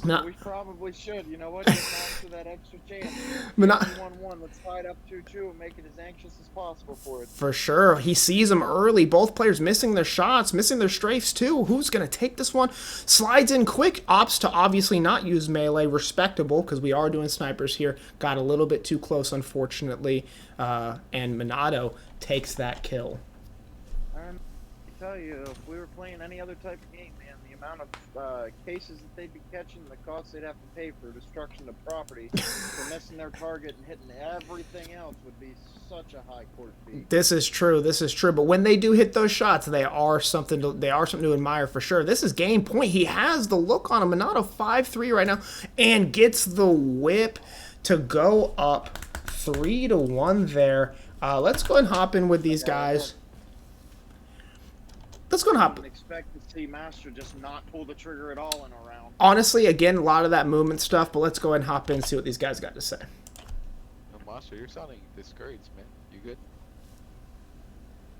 We probably should. You know what? Get Mastra that extra chance. 1-1. Let's tie it up 2-2 and make it as anxious as possible for it. For sure. He sees him early. Both players missing their shots, missing their strafes too. Who's going to take this one? Slides in quick. Opts to obviously not use melee. Respectable, because we are doing snipers here. Got a little bit too close, unfortunately. And Minato takes that kill. I tell you, if we were playing any other type of game, man, the amount of cases that they'd be catching, the cost they'd have to pay for destruction of property, for missing their target and hitting everything else would be such a high court fee. This is true. This is true. But when they do hit those shots, they are something to admire for sure. This is game point. He has the look on him. Minato 5-3 right now, and gets the whip to go up 3-1 there. Let's go ahead and hop in with these guys. Let's go and hop. I expect to see Mastra just not pull the trigger at all in a round. Honestly, again, a lot of that movement stuff, but let's go ahead and hop in and see what these guys got to say. Mastra, you're sounding discouraged, man. You good?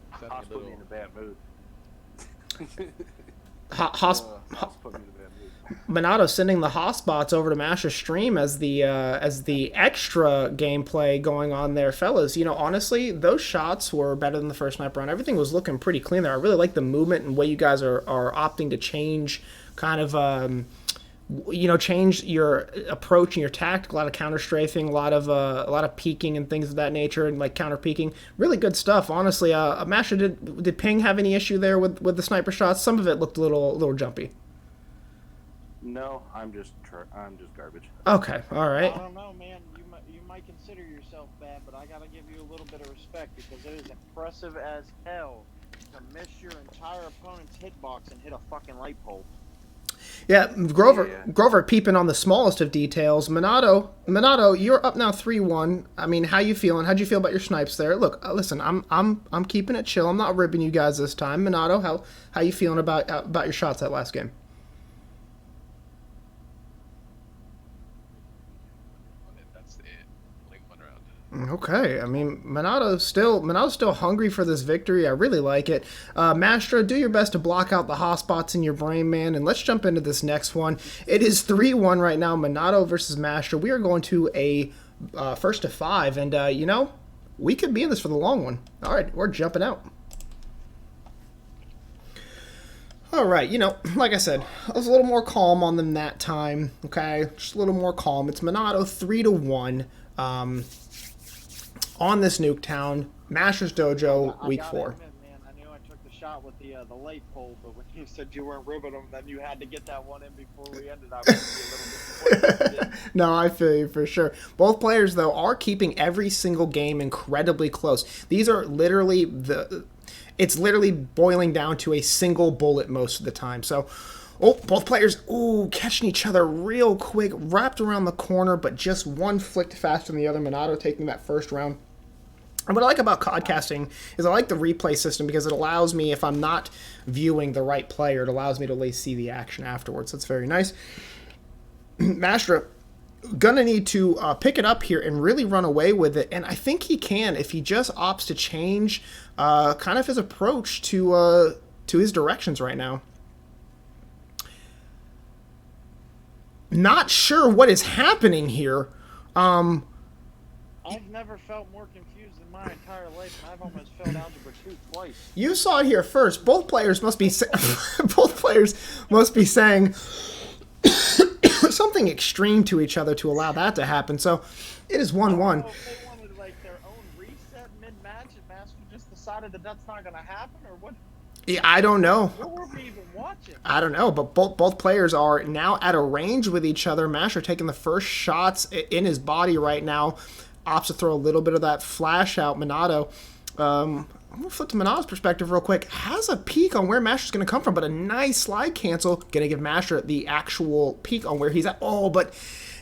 Haas put me in a bad mood. Haas put me in a bad mood. Minato sending the hotspots over to Mastra's stream as the extra gameplay going on there, fellas. You know, honestly, those shots were better than the first sniper round. Everything was looking pretty clean there. I really like the movement and way you guys are opting to change, kind of, change your approach and your tactic. A lot of counter strafing, a lot of peeking and things of that nature, and like counter peeking. Really good stuff, honestly. Mastra, did Ping have any issue there with the sniper shots? Some of it looked a little jumpy. No, I'm just garbage. Okay, all right. I don't know, man. You might consider yourself bad, but I gotta give you a little bit of respect because it is impressive as hell to miss your entire opponent's hitbox and hit a fucking light pole. Yeah, Grover peeping on the smallest of details. Minato, you're up now 3-1. I mean, how you feeling? How'd you feel about your snipes there? Look, listen, I'm keeping it chill. I'm not ribbing you guys this time. Minato, how you feeling about your shots that last game? Okay, I mean, Minato's still hungry for this victory. I really like it. Mastra, do your best to block out the hotspots in your brain, man, and let's jump into this next one. It is 3-1 right now, Minato versus Mastra. We are going to a first to 5, and, we could be in this for the long one. All right, we're jumping out. All right, like I said, I was a little more calm on them that time, okay? Just a little more calm. It's Minato 3-1. On this Nuketown, Mastra's Dojo, week 4. Admit, man, I knew I took the shot with the light pole, but when you said you weren't ribbing them, then you had to get that one in before we ended. I was be a little disappointed. No, I feel you for sure. Both players, though, are keeping every single game incredibly close. These are literally it's literally boiling down to a single bullet most of the time. So, both players, catching each other real quick, wrapped around the corner, but just one flicked faster than the other. Minato taking that first round. And what I like about codcasting is I like the replay system because it allows me, if I'm not viewing the right player, it allows me to at least see the action afterwards. That's very nice. Mastra gonna need to pick it up here and really run away with it, and I think he can if he just opts to change kind of his approach to his directions right now. Not sure what is happening here. I've never felt more confused in my entire life, and I've almost failed Algebra 2 twice. You saw it here first. Both players must be saying something extreme to each other to allow that to happen. So it is 1-1. They wanted like their own reset mid-match, and Mastra just decided that that's not going to happen, or what? Yeah, I don't know. What were we even watching? I don't know, but both players are now at a range with each other. Mastra taking the first shots in his body right now. Opts to throw a little bit of that flash out. Minato, I'm going to flip to Minato's perspective real quick. Has a peek on where Mastra's going to come from, but a nice slide cancel. Going to give Mastra the actual peek on where he's at. Oh, but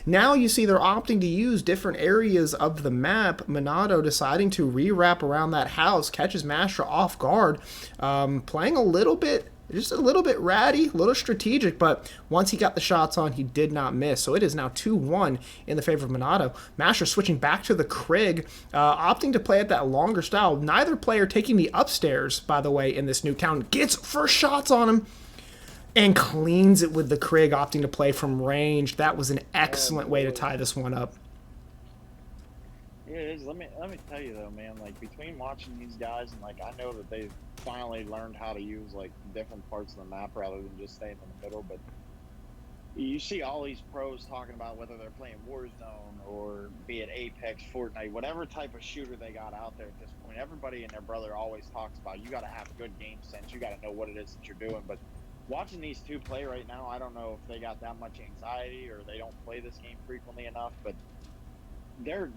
now you see they're opting to use different areas of the map. Minato deciding to re-wrap around that house, catches Mastra off guard, playing a little bit, just a little bit ratty, a little strategic, but once he got the shots on, he did not miss. So it is now 2-1 in the favor of Minato. Mastra switching back to the Krig, opting to play at that longer style. Neither player taking the upstairs, by the way, in this new town. Gets first shots on him and cleans it with the Krig, opting to play from range. That was an excellent way to tie this one up. Yeah, it is. Let me tell you though, man. Like between watching these guys and like I know that they finally learned how to use like different parts of the map rather than just staying in the middle. But you see all these pros talking about whether they're playing Warzone or be it Apex, Fortnite, whatever type of shooter they got out there at this point. Everybody and their brother always talks about you got to have good game sense. You got to know what it is that you're doing. But watching these two play right now, I don't know if they got that much anxiety or they don't play this game frequently enough, but their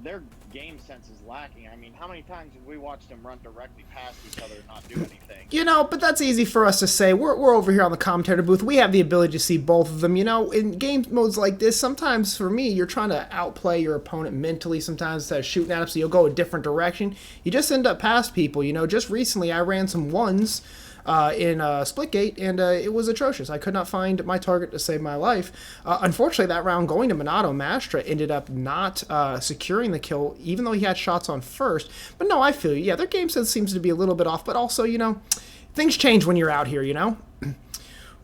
game sense is lacking. I mean, how many times have we watched them run directly past each other and not do anything? You know, but that's easy for us to say. We're over here on the commentator booth. We have the ability to see both of them. You know, in game modes like this, sometimes for me, you're trying to outplay your opponent mentally. Sometimes instead of shooting at them, so you'll go a different direction. You just end up past people. You know, just recently I ran some ones in Splitgate, and it was atrocious. I could not find my target to save my life. Unfortunately, that round going to Minato, Mastra ended up not securing the kill, even though he had shots on first. But no, I feel you. Yeah, their game sense seems to be a little bit off, but also, you know, things change when you're out here, you know?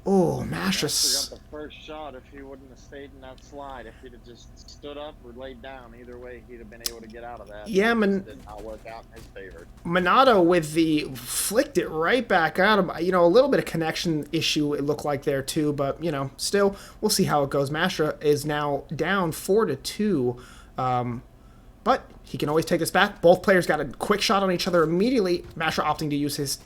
Oh, Mastra got the first shot if he wouldn't have stayed in that slide. If he'd have just stood up or laid down, either way, he'd have been able to get out of that. Yeah, It did not work out in his favor. Minato with the flicked it right back at him. You know, a little bit of connection issue it looked like there too, but you know, still we'll see how it goes. Mastra is now down 4-2, but he can always take this back. Both players got a quick shot on each other immediately. Mastra opting to use his.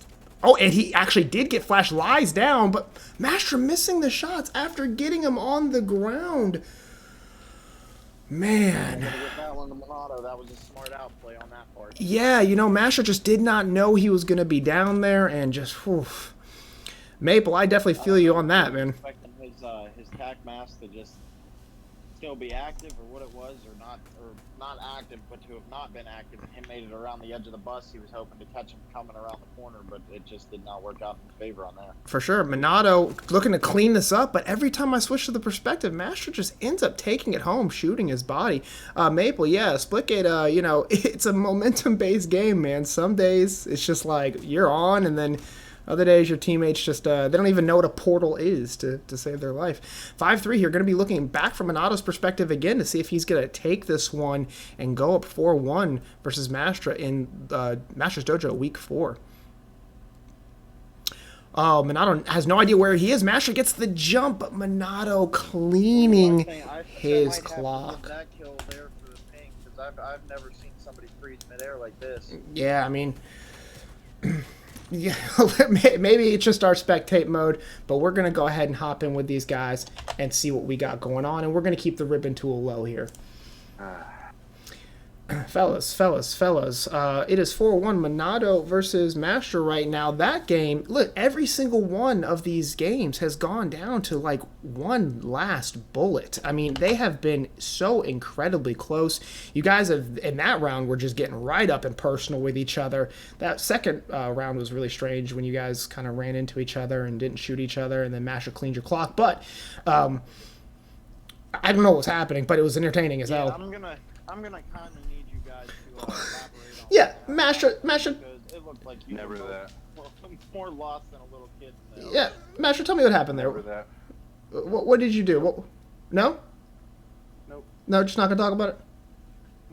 Oh, and he actually did get flash, lies down, but Mastra missing the shots after getting him on the ground. Man. That one to Minato, that was a smart outplay on that part. Yeah, you know, Mastra just did not know he was going to be down there, and just, whew. Maple, I definitely feel you on that, man. Expecting his tac mask to just still be active, or what it was, or not active, but to have not been active, and him made it around the edge of the bus. He was hoping to catch him coming around the corner, but it just did not work out in his favor on that. For sure, Minato looking to clean this up, but every time I switch to the perspective, Mastra just ends up taking it home, shooting his body. Maple, yeah, Splitgate, you know, it's a momentum-based game, man. Some days it's just like you're on, and then other days your teammates just, they don't even know what a portal is to save their life. 5-3 here, going to be looking back from Minato's perspective again to see if he's going to take this one and go up 4-1 versus Mastra in Mastra's Dojo week 4. Oh, Minato has no idea where he is. Mastra gets the jump, but Minato cleaning his clock. That kill there for the ping, because I've never seen somebody freeze midair like this. Yeah, I mean, yeah, maybe it's just our spectate mode, but we're going to go ahead and hop in with these guys and see what we got going on, and we're going to keep the ribbon tool low here. Fellas, it is 4-1 Minato versus Mastra right now. That game, look, every single one of these games has gone down to like one last bullet. I mean, they have been so incredibly close. You guys have, in that round, were just getting right up and personal with each other. That second round was really strange when you guys kind of ran into each other and didn't shoot each other, and then Mastra cleaned your clock. But I don't know what's happening, but it was entertaining as hell. I'm gonna kind of need you guys to elaborate on yeah, that. Mastra. Because it looked like you Never were that. more lost than a little kid. Yeah, Mastra, tell me what happened there. Never that. What did you do? What, no? Nope. No, just not gonna talk about it?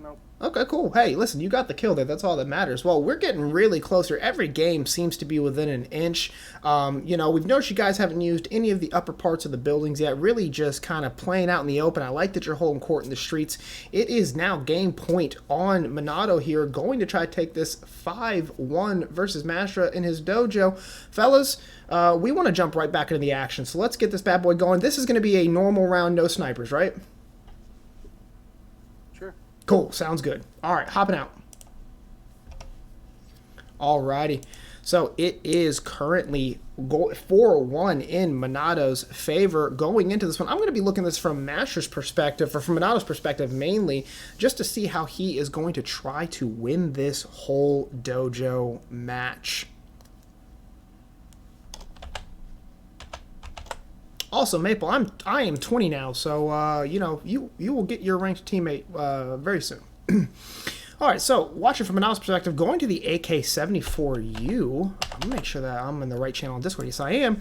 Nope. Okay, cool. Hey, listen, you got the kill there. That's all that matters. Well, we're getting really closer. Every game seems to be within an inch. You know, we've noticed you guys haven't used any of the upper parts of the buildings yet. Really just kind of playing out in the open. I like that you're holding court in the streets. It is now game point on Minato here, going to try to take this 5-1 versus Mastra in his dojo. Fellas, we want to jump right back into the action. So let's get this bad boy going. This is going to be a normal round, no snipers, right? Cool, sounds good. All right, hopping out. Alrighty, so it is currently 4-1 in Minato's favor going into this one. I'm going to be looking at this from Mastra's perspective, or from Minato's perspective mainly, just to see how he is going to try to win this whole dojo match. Also, Maple, I am 20 now, so you know you will get your ranked teammate very soon. All right, so watching from Minato's perspective, going to the AK-74U. I'm gonna make sure that I'm in the right channel on Discord. Yes, I am.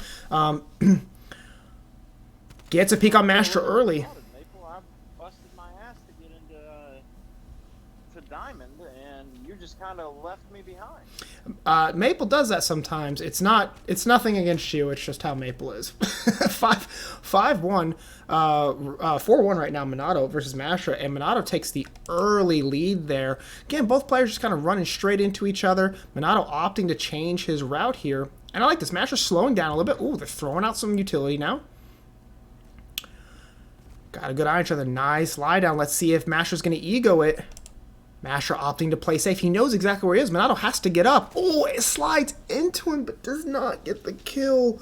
Gets a peek on Mastra early. Maple, I busted my ass to get into to Diamond, and you just kind of left me behind. Maple does that sometimes. It's nothing against you. It's just how Maple is. 5-1, 4-1 right now. Minato versus Mastra, and Minato takes the early lead there. Again, both players just kind of running straight into each other. Minato opting to change his route here, and I like this. Mastra slowing down a little bit. Ooh, they're throwing out some utility now. Got a good eye on each other. Nice lie down. Let's see if Mastra's going to ego it. Mastra opting to play safe. He knows exactly where he is. Minato has to get up. Oh, it slides into him, but does not get the kill.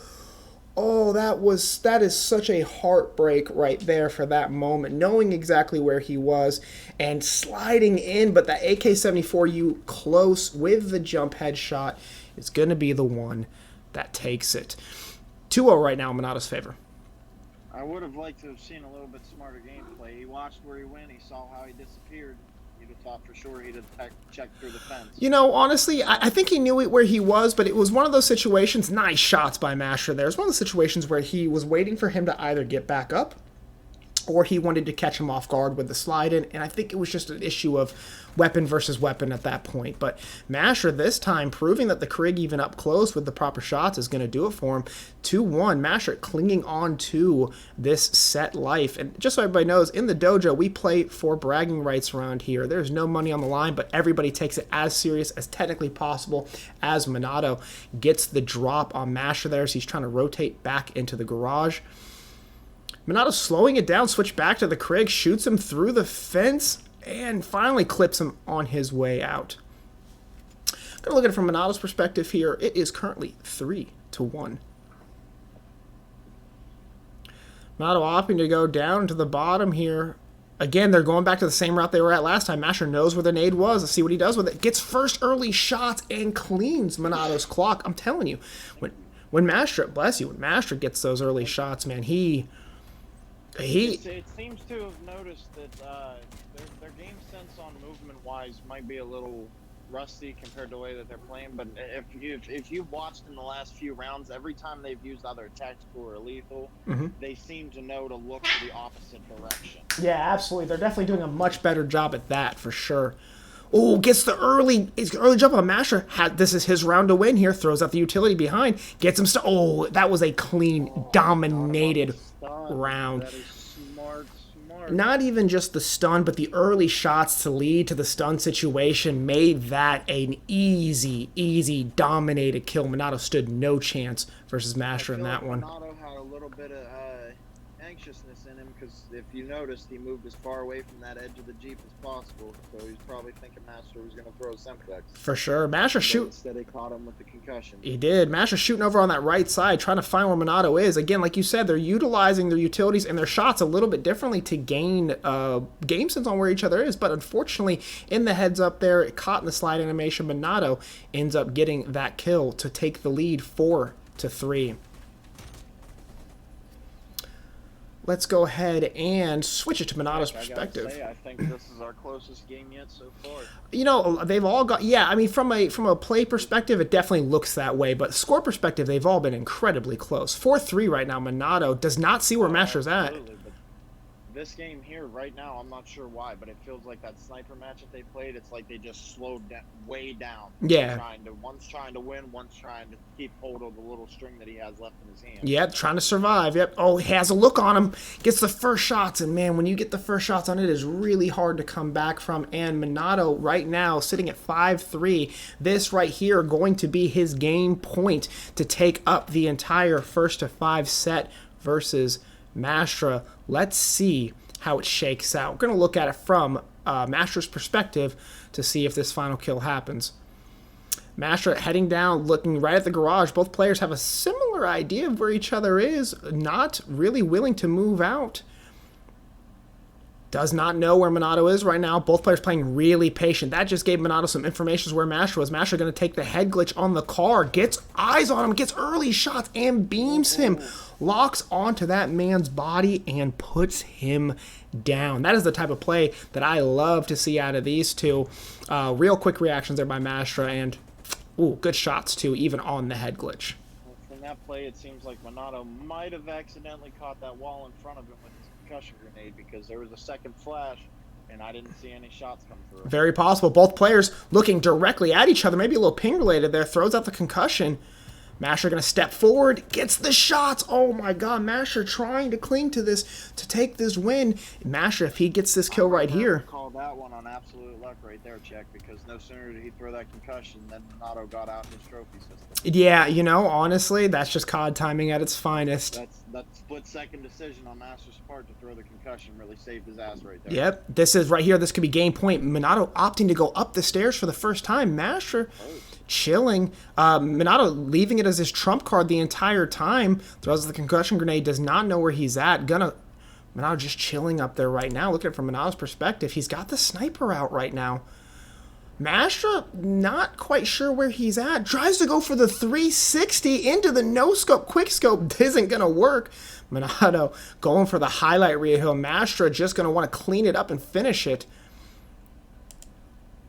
Oh, that is such a heartbreak right there for that moment. Knowing exactly where he was and sliding in, but that AK-74U close with the jump headshot is going to be the one that takes it. 2-0 right now in Minato's favor. I would have liked to have seen a little bit smarter gameplay. He watched where he went. He saw how he disappeared. You'd have thought for sure he'd have checked through the fence. You know, honestly, I think he knew where he was, but it was one of those situations. Nice shots by Mastra there. It was one of the situations where he was waiting for him to either get back up or he wanted to catch him off guard with the slide in, and I think it was just an issue of weapon versus weapon at that point. But Mastra this time proving that the Krig even up close with the proper shots is going to do it for him. 2-1, Mastra clinging on to this set life. And just so everybody knows, in the dojo, we play for bragging rights around here. There's no money on the line, but everybody takes it as serious as technically possible as Minato gets the drop on Mastra there, so he's trying to rotate back into the garage. Minato slowing it down, switch back to the Krig, shoots him through the fence, and finally clips him on his way out. Gonna look at it from Minato's perspective here. It is currently 3-1. Minato opting to go down to the bottom here. Again, they're going back to the same route they were at last time. Mastra knows where the nade was. Let's see what he does with it. Gets first early shots and cleans Minato's clock. I'm telling you, when Mastra, bless you, when Mastra gets those early shots, man, It seems to have noticed that their game sense on movement-wise might be a little rusty compared to the way that they're playing. But if you've watched in the last few rounds, every time they've used either tactical or lethal, they seem to know to look to the opposite direction. Yeah, absolutely. They're definitely doing a much better job at that for sure. Oh, gets the early jump on Mastra. This is his round to win here. Throws out the utility behind. Gets him. Oh, that was a clean, dominated round. That is smart. Not even just the stun, but the early shots to lead to the stun situation made that an easy, dominated kill. Minato stood no chance versus Mastra in that one. Minato had a little bit of anxiousness in him because if you noticed, he moved as far away from that edge of the Jeep as possible. So he's probably thinking Mastra was going to throw a Semtex. For sure. Mastra shoot. Instead, he caught him with the concussion. He did. Mastra shooting over on that right side, trying to find where Minato is. Again, like you said, they're utilizing their utilities and their shots a little bit differently to gain game sense on where each other is. But unfortunately, in the heads up there, caught in the slide animation, Minato ends up getting that kill to take the lead 4-3. Let's go ahead and switch it to Minato's perspective. I think this is our closest game yet so far. You know, they've all got, yeah, I mean, from a play perspective, it definitely looks that way, but score perspective, they've all been incredibly close. 4-3 right now. Minato does not see where Mastra's at. But this game here right now, I'm not sure why, but it feels like that sniper match that they played. It's like they just slowed way down. Yeah. One's trying to win, one's trying to keep hold of the little string that he has left in his hand. Yep, trying to survive. Yep. Oh, he has a look on him. Gets the first shots, and man, when you get the first shots on it, is really hard to come back from. And Minato right now sitting at 5-3. This right here going to be his game point to take up the entire 1-5 set versus Mastra. Let's see how it shakes out. We're going to look at it from Mastra's perspective to see if this final kill happens. Mastra heading down, looking right at the garage. Both players have a similar idea of where each other is, not really willing to move out. Does not know where Minato is right now. Both players playing really patient. That just gave Minato some information as where Mastra was. Mastra going to take the head glitch on the car. Gets eyes on him. Gets early shots and beams him. Locks onto that man's body and puts him down. That is the type of play that I love to see out of these two. Real quick reactions there by Mastra. And, ooh, good shots, too, even on the head glitch. From that play, it seems like Minato might have accidentally caught that wall in front of him with his concussion grenade, because there was a second flash and I didn't see any shots come through. Very possible. Both players looking directly at each other. Maybe a little ping related there. Throws out the concussion. Mastra going to step forward. Gets the shots. Oh my god. Mastra trying to cling to this to take this win. Mastra, if he gets this kill right here. Call that one on absolute luck right there, Czech, because no sooner did he throw that concussion than Minato got out his trophy system. Yeah, you know, honestly, that's just COD timing at its finest. That split-second decision on Master's part to throw the concussion really saved his ass right there. Yep, this is right here. This could be game point. Minato opting to go up the stairs for the first time. Mastra chilling. Minato leaving it as his trump card the entire time. Throws the concussion grenade. Does not know where he's at. Minato just chilling up there right now. Look at it from Minato's perspective. He's got the sniper out right now. Mastra, not quite sure where he's at. Tries to go for the 360 into the no-scope. Quick-scope isn't going to work. Minato going for the highlight reel. Mastra just going to want to clean it up and finish it.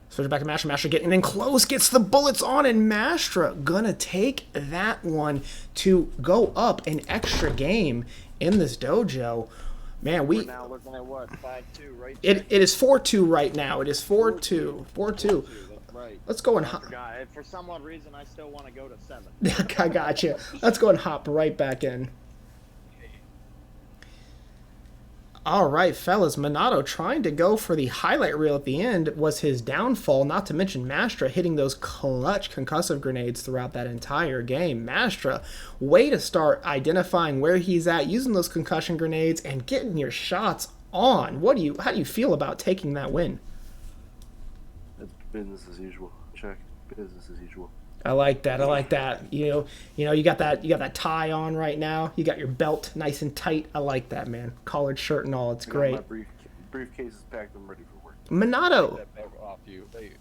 Switch back to Mastra. Mastra getting in close. Gets the bullets on, and Mastra going to take that one to go up an extra game in this dojo. Man, we're now looking at what, 5-2, right? It is 4-2 right now. It is 4-2. 4-2. That's right. Let's go and for some odd reason, I still want to go to 7. I got you. Let's go and hop right back in. All right, fellas. Minato trying to go for the highlight reel at the end was his downfall, not to mention Mastra hitting those clutch concussive grenades throughout that entire game. Mastra, way to start identifying where he's at, using those concussion grenades, and getting your shots on. How do you feel about taking that win? It's business as usual. Check. Business as usual. I like that. I like that. You know, you got that tie on right now. You got your belt nice and tight. I like that, man. Collared shirt and all. It's great. My briefcase is packed. I'm ready for work. Minato. That belt off you. Hey.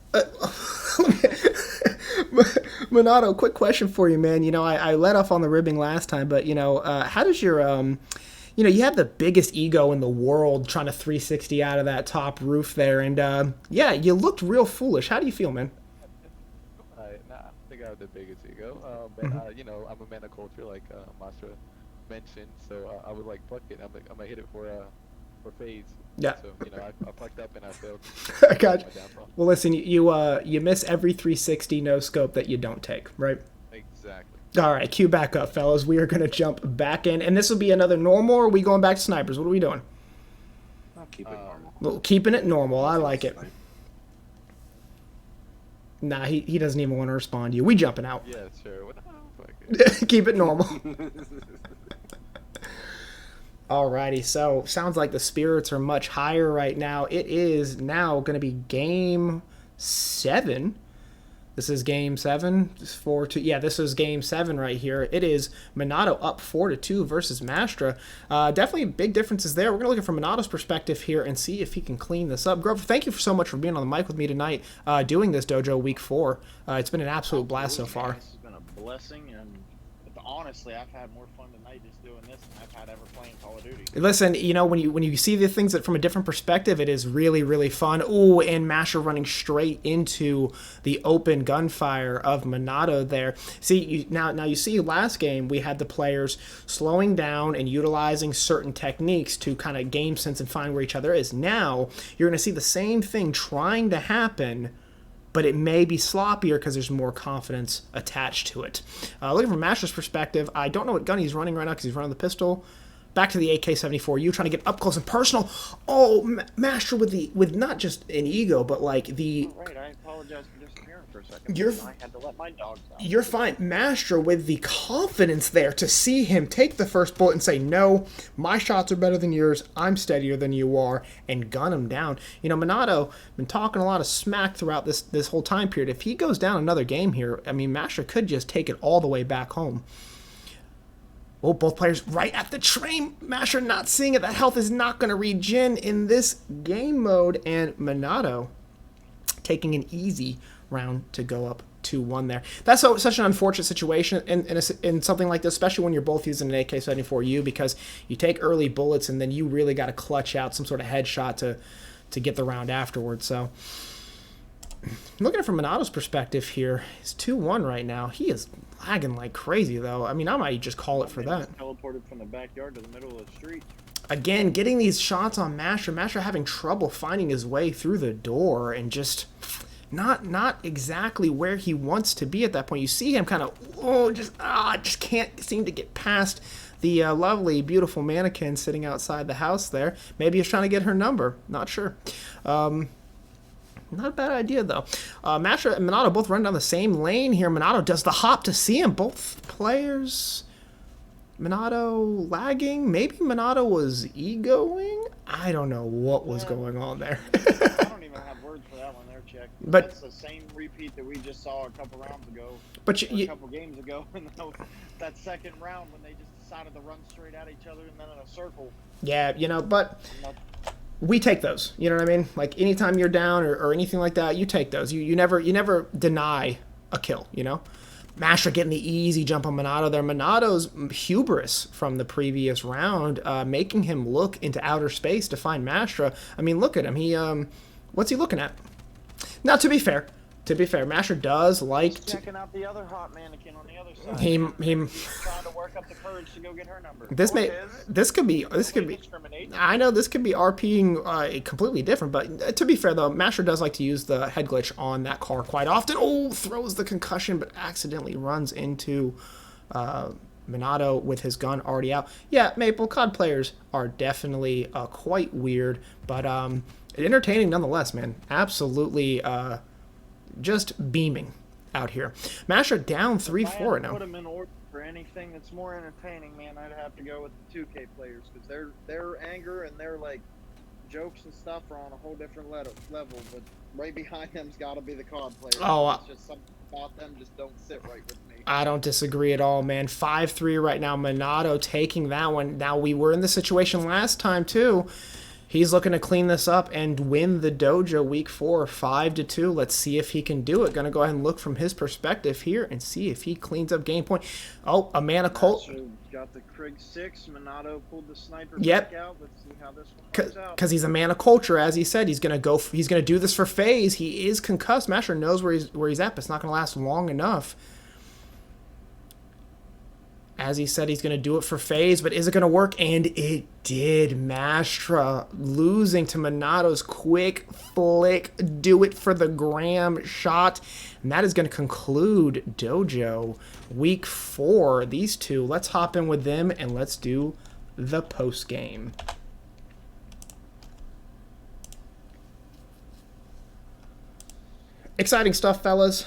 Minato, quick question for you, man. You know, I let off on the ribbing last time, but you know, how does your you know, you have the biggest ego in the world trying to 360 out of that top roof there, and yeah, you looked real foolish. How do you feel, man? I think I have the biggest ego, but you know, I'm a man of culture, like Mastra mentioned. So I would like pluck it. I'm gonna hit it for fades. Yeah. So you know, I plucked up and I failed. I got you. Well, listen, you miss every 360 no scope that you don't take, right? Exactly. All right, cue back up, fellas. We are gonna jump back in, and this will be another normal. Or are we going back to snipers? What are we doing? I'll keep it normal. Well, keeping it normal. I like it. Nah, he doesn't even want to respond to you. We jumping out. Yeah, sure. What the hell? Keep it normal. Alrighty, so sounds like the spirits are much higher right now. It is now going to be game 7. This is game 7. It's 4-2. Yeah, this is game 7 right here. It is Minato up 4-2 versus Mastra. Definitely big differences there. We're going to look at from Minato's perspective here and see if he can clean this up. Grover, thank you so much for being on the mic with me tonight, doing this dojo week 4. It's been an absolute blast so far. This has been a blessing, and if honestly, I've had more fun tonight just doing this than I've had ever playing Call of Duty. Listen, when you see the things that from a different perspective, it is really, really fun. Ooh, and Mastra running straight into the open gunfire of Minato there. See, now you see last game we had the players slowing down and utilizing certain techniques to kind of game sense and find where each other is. Now you're going to see the same thing trying to happen, but it may be sloppier because there's more confidence attached to it. Looking from Mastra's perspective, I don't know what gun he's running right now because he's running the pistol. Back to the AK-74U, trying to get up close and personal. Oh, Mastra with not just an ego, but like the... Oh, right, I apologize for disappearing for a second. I had to let my dogs out. You're fine. Mastra with the confidence there to see him take the first bullet and say, no, my shots are better than yours, I'm steadier than you are, and gun him down. Minato been talking a lot of smack throughout this whole time period. If he goes down another game here, I mean, Mastra could just take it all the way back home. Oh, both players right at the train. Mastra not seeing it. That health is not going to regen in this game mode. And Minato taking an easy round to go up 2-1 there. That's such an unfortunate situation in something like this, especially when you're both using an AK-74U, because you take early bullets and then you really got to clutch out some sort of headshot to get the round afterwards. So looking at it from Minato's perspective here, he's 2-1 right now. He is lagging like crazy, though. I mean, I might just call it for that. Teleported from the backyard to the middle of the street. Again, getting these shots on Mastra. Mastra having trouble finding his way through the door and just not exactly where he wants to be at that point. You see him kind of, just can't seem to get past the lovely, beautiful mannequin sitting outside the house there. Maybe he's trying to get her number. Not sure. Not a bad idea, though. Mastra and Minato both run down the same lane here. Minato does the hop to see him. Both players... Minato lagging? Maybe Minato was egoing? I don't know what was going on there. I don't even have words for that one there, Czech. But that's the same repeat that we just saw a couple rounds ago. But a couple games ago. And that second round when they just decided to run straight at each other and then in a circle. Yeah, but... we take those, you know what I mean? Like, anytime you're down or anything like that, you take those. You never deny a kill, Mastra getting the easy jump on Minato there. Minato's hubris from the previous round, making him look into outer space to find Mastra. I mean, look at him. He, what's he looking at? Now, to be fair, Mastra does like checking out the other hot mannequin on the other side. He's trying to work up the courage to go get her number. This could be. I know this could be RPing completely different, but to be fair though, Mastra does like to use the head glitch on that car quite often. Oh, throws the concussion, but accidentally runs into Minato with his gun already out. Yeah, Maple COD players are definitely quite weird, but entertaining nonetheless, man. Absolutely. Just beaming out here. Mastra down 3-4 now. Put them in order for anything that's more entertaining, man. I'd have to go with the 2K players because their anger and their like jokes and stuff are on a whole different level. But right behind them's got to be the COD players. Oh, it's just something about them just don't sit right with me. I don't disagree at all, man. 5-3 right now. Minato taking that one. Now we were in the situation last time too. He's looking to clean this up and win the Dojo week 4, 5-2. Let's see if he can do it. Going to go ahead and look from his perspective here and see if he cleans up game point. Oh, a mana Colt. Got the Krig 6. Minato pulled the sniper back out. Let's see how this one goes out. Because he's a mana culture, as he said. He's going to do this for phase. He is concussed. Mastra knows where he's at, but it's not going to last long enough. As he said, he's going to do it for phase, but is it going to work? And it did. Mastra losing to Minato's quick flick. Do it for the gram shot. And that is going to conclude Dojo week 4. These two, let's hop in with them and let's do the post game. Exciting stuff, fellas.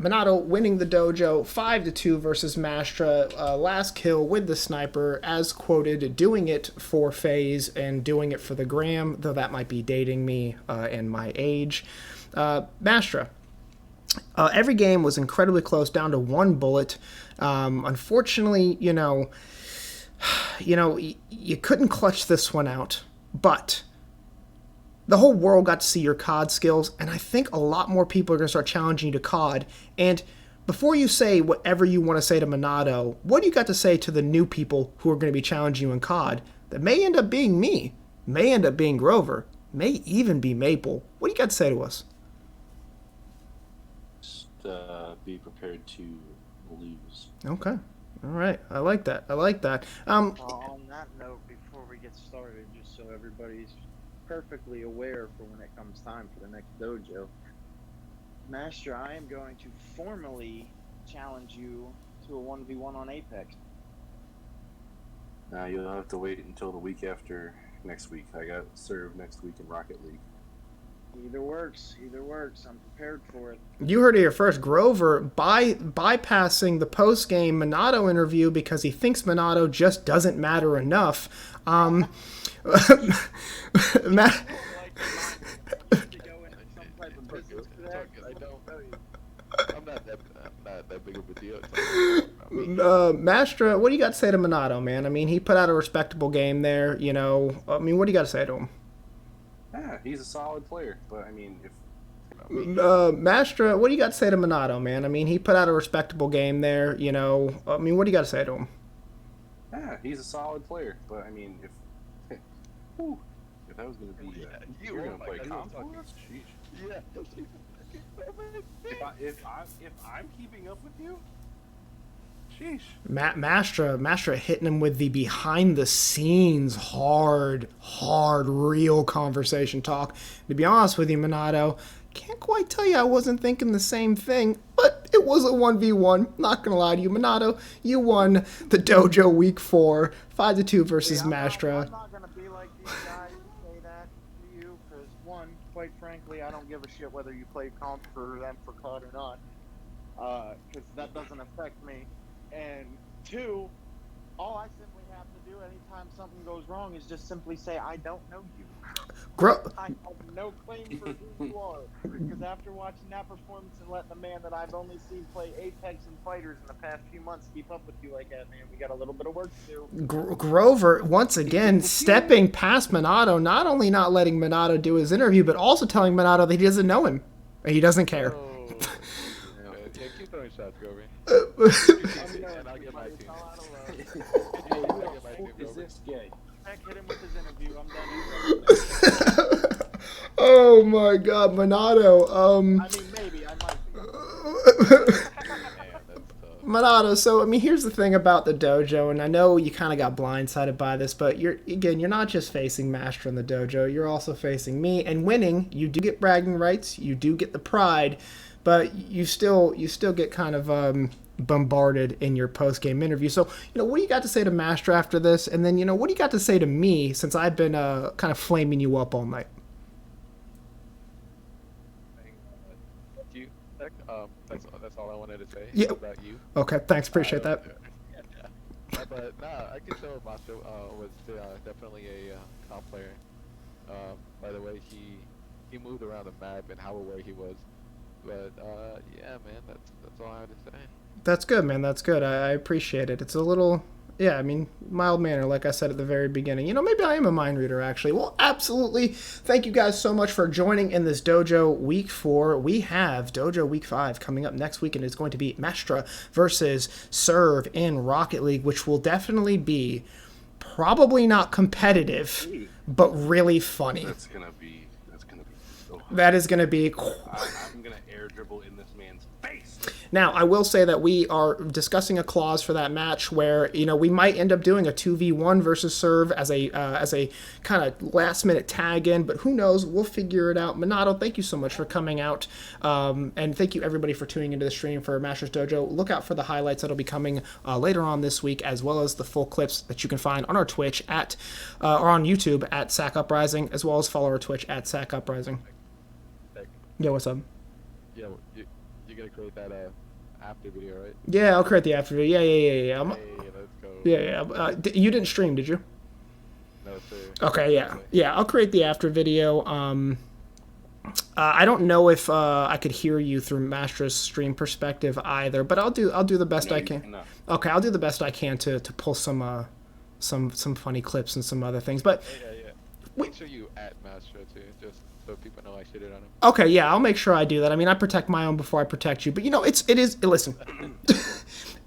Minato winning the Dojo 5-2 versus Mastra. Last kill with the sniper, as quoted, doing it for phase and doing it for the gram, though that might be dating me and my age. Mastra. Every game was incredibly close, down to one bullet. Unfortunately, you couldn't clutch this one out, but the whole world got to see your COD skills, and I think a lot more people are going to start challenging you to COD. And before you say whatever you want to say to Minato, what do you got to say to the new people who are going to be challenging you in COD that may end up being me, may end up being Grover, may even be Maple? What do you got to say to us? Just be prepared to lose. Okay. All right. I like that. I like that. On that note, before we get started, just so everybody's perfectly aware for when it comes time for the next dojo, Master, I am going to formally challenge you to a 1v1 on Apex. Now you'll have to wait until the week after next week. I got served next week in Rocket League. Either works. Either works. I'm prepared for it. You heard it here first. Grover bypassing the post-game Minato interview because he thinks Minato just doesn't matter enough. I don't. I'm not that big of a deal. Mastra, what do you got to say to Minato, man? I mean, he put out a respectable game there, you know. I mean, what do you got to say to him? Yeah, he's a solid player, but I mean, if Mastra, what do you got to say to Minato, man? I mean, he put out a respectable game there, you know. I mean, what do you got to say to him? yeah, he's a solid player, but I mean, if if that was going to be you're going to play comp for us? Sheesh. Yeah. If I'm keeping up with you, sheesh. Mastra hitting him with the behind the scenes hard real conversation talk. To be honest with you, Minato, can't quite tell you I wasn't thinking the same thing, but it was a 1v1. Not gonna lie to you, Minato, you won the dojo week 4, 5-2 versus Mastra. I'm not gonna be like these guys who say that to you, because one, quite frankly, I don't give a shit whether you play comp for them for COD or not, because that doesn't affect me. And two, all I simply have to do anytime something goes wrong is just simply say, I don't know you. I have no claim for who you are. Because after watching that performance and letting the man that I've only seen play Apex and Fighters in the past few months keep up with you like that, man, we got a little bit of work to do. Grover, once again, stepping past Minato, not only not letting Minato do his interview, but also telling Minato that he doesn't know him. And he doesn't care. Oh, yeah, keep throwing shots, Grover. I'll get my team. Is this gay? Heck, hit him with his interview. I'm done. Oh my God, Minato. I mean, maybe I might be. Minato, so I mean, here's the thing about the dojo, and I know you kind of got blindsided by this, but you're not just facing Mastra in the dojo, you're also facing me, and winning, you do get bragging rights, you do get the pride, but you still get kind of bombarded in your post-game interview. So, what do you got to say to Mastra after this? And then, what do you got to say to me since I've been kind of flaming you up all night? Thank you. That's all I wanted to say about you. Okay, thanks. Appreciate that. But I can tell Mastra was definitely a comp player. By the way, he moved around the map and how aware he was. But yeah, man, that's all I have to say. That's good, man. That's good. I appreciate it. It's a little, mild manner, like I said at the very beginning. Maybe I am a mind reader, actually. Well, absolutely. Thank you guys so much for joining in this Dojo Week 4. We have Dojo Week 5 coming up next week, and it's going to be Mastra versus Serve in Rocket League, which will definitely be probably not competitive, but really funny. That's gonna be so hard. That is gonna be. I'm gonna air dribble in this man's face. Now, I will say that we are discussing a clause for that match where, we might end up doing a 2v1 versus Serve as a kind of last-minute tag-in, but who knows? We'll figure it out. Minato, thank you so much for coming out, and thank you, everybody, for tuning into the stream for Master's Dojo. Look out for the highlights that'll be coming later on this week, as well as the full clips that you can find on our Twitch or on YouTube at Sac Uprising, as well as follow our Twitch at Sac Uprising. Yeah, what's up? Yeah, you're gonna create that after video, right? Yeah, I'll create the after video. Yeah. Hey, let's go. Yeah. You didn't stream, did you? No, sir. Okay, yeah. I'll create the after video. I don't know if I could hear you through Mastra's stream perspective either, but I'll do the best I can. No. Okay, I'll do the best I can to pull some funny clips and some other things. But Yeah. Make sure you at Mastra too, just so so people know I shitted on him. Okay, yeah, I'll make sure I do that. I mean, I protect my own before I protect you. But you know, it is. Listen,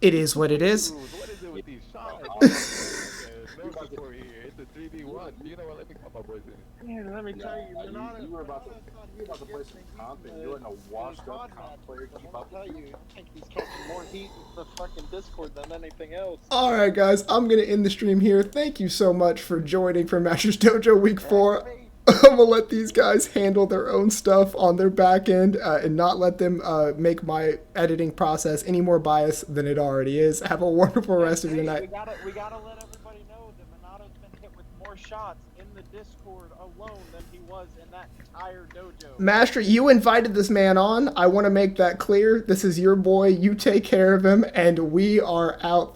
it is what it is. Dude, what is it with these shots? Okay, no support here. It's a 3v1. You know what? Let me call my boys in. Man, let me tell you, Yeah, Minato, you were about to Minato thought he play was some getting comp, and heat you were in a in washed the up COD comp match, player. but Keep I'll up. tell you, I think he's catching more heat in the fucking Discord than anything else. All right, guys, I'm gonna end the stream here. Thank you so much for joining for Masters Dojo Week 4. I'm gonna let these guys handle their own stuff on their back end and not let them make my editing process any more biased than it already is. Have a wonderful rest of your night. We gotta let everybody know that Minato's been hit with more shots in the Discord alone than he was in that entire dojo. Master, you invited this man on. I want to make that clear. This is your boy. You take care of him, and we are out.